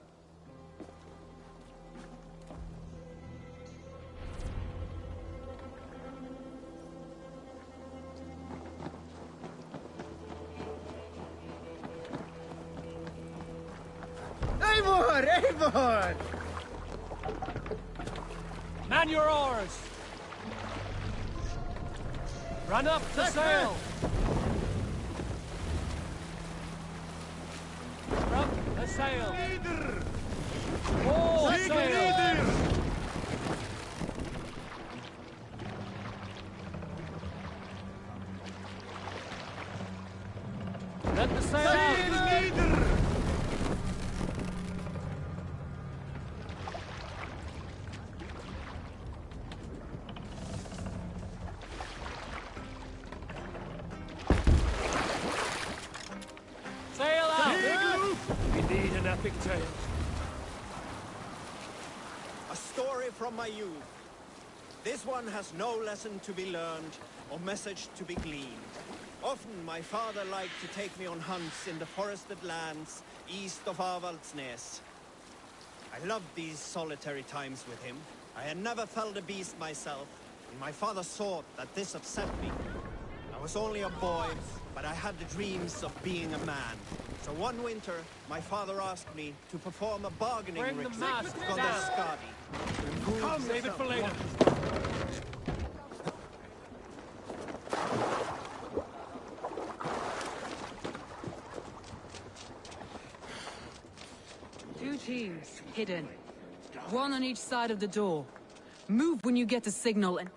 Eivor! Eivor! Man your oars! Run up the sail! Up the sail! All sail! Let the sail out! Sail out! We need an epic tale. A story from my youth. This one has no lesson to be learned or message to be gleaned. Often my father liked to take me on hunts in the forested lands east of Avaldsnes. I loved these solitary times with him. I had never felled a beast myself, and my father saw that this upset me. I was only a boy, but I had the dreams of being a man. So one winter, my father asked me to perform a bargaining Bring the ritual mast for the down. Skadi. Come, save it for later. Two teams, hidden. One on each side of the door. Move when you get a signal and...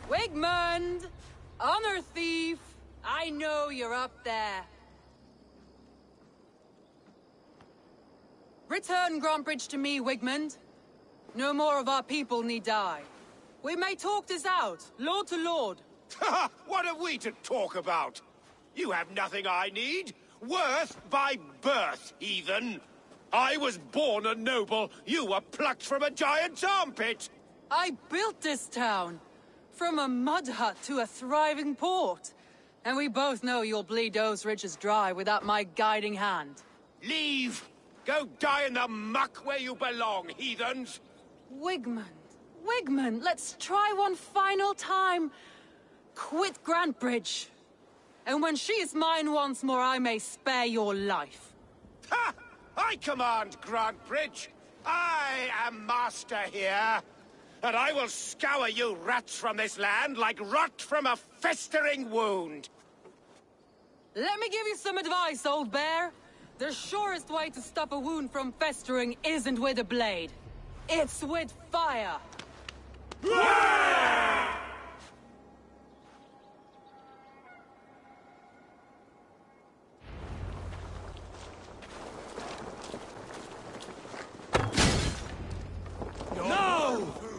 Wigmund! Honor thief! I know you're up there. Return Grantbridge to me, Wigmund. No more of our people need die. We may talk this out, lord to lord. What have we to talk about? You have nothing I need. Worth by birth, heathen. I was born a noble. You were plucked from a giant's armpit. I built this town. From a mud hut to a thriving port. And we both know you'll bleed those riches dry without my guiding hand. Leave! Go die in the muck where you belong, heathens! Wigmund, Wigmund, let's try one final time. Quit Grantbridge. And when she is mine once more, I may spare your life. Ha! I command Grantbridge! I am master here! And I will scour you rats from this land like rot from a festering wound! Let me give you some advice, old bear. The surest way to stop a wound from festering isn't with a blade. It's with fire. No!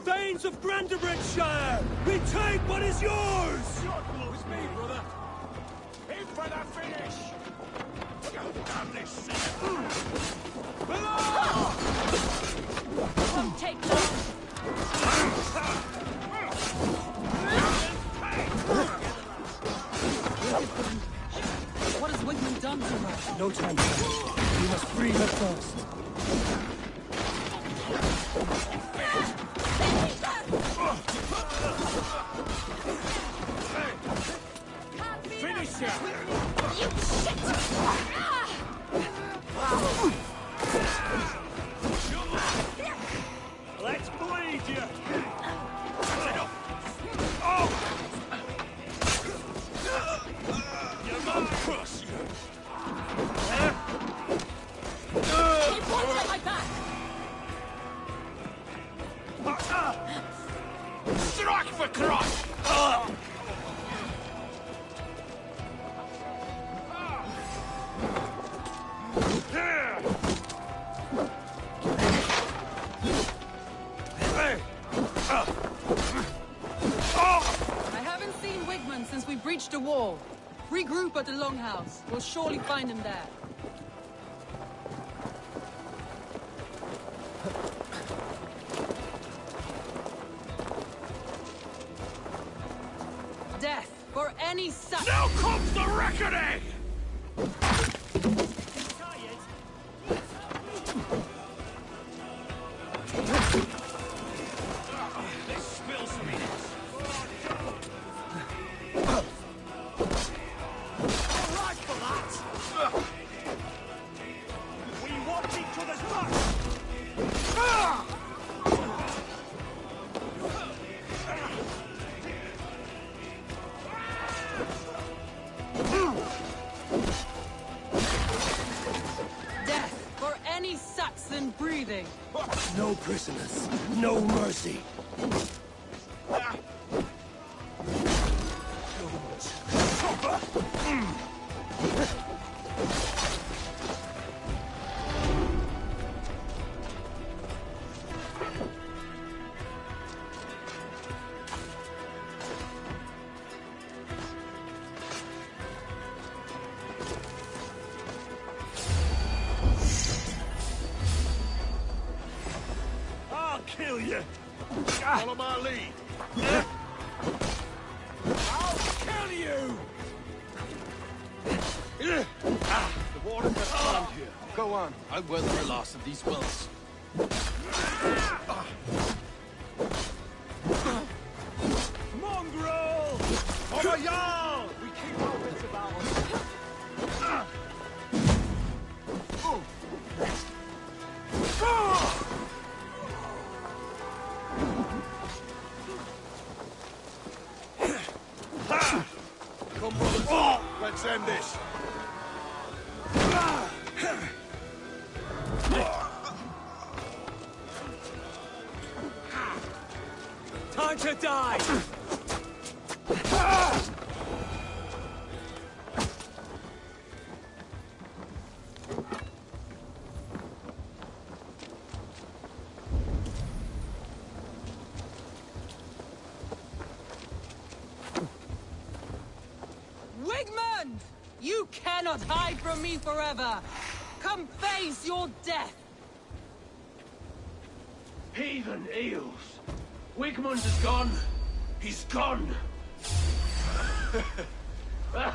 Thanes of Grantebridgeshire! We take what is yours! With me, brother! In for the finish! Go down this Won't take long. What has Wigmund done to her? No time for that. We must free her first. Finish her! You shit! Let's bleed you! You pointed at my back! for Christ! I haven't seen Wigman since we breached the wall. Regroup at the Longhouse. We'll surely find him there. Death for any such. Now comes the reckoning! Let's spill some in it. All right for that. We want each other's back. Death for any Saxon breathing. No prisoners, no mercy. I'll kill you! Follow my lead! I'll kill you! The waters have climbed here. Go on. I'll weather the last of these wells. Mongrel! Over y'all! We keep our wits about us. Come, brothers. Let's end this. Time to die! Wigman! You cannot hide from me forever! Come face your death! Heathen eels. Wigmund is gone. He's gone. Now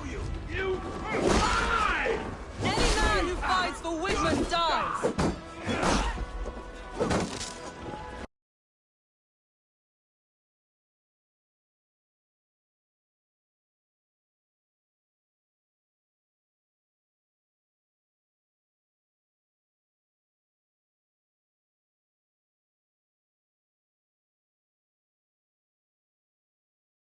you die! Any man who fights for Wigman dies!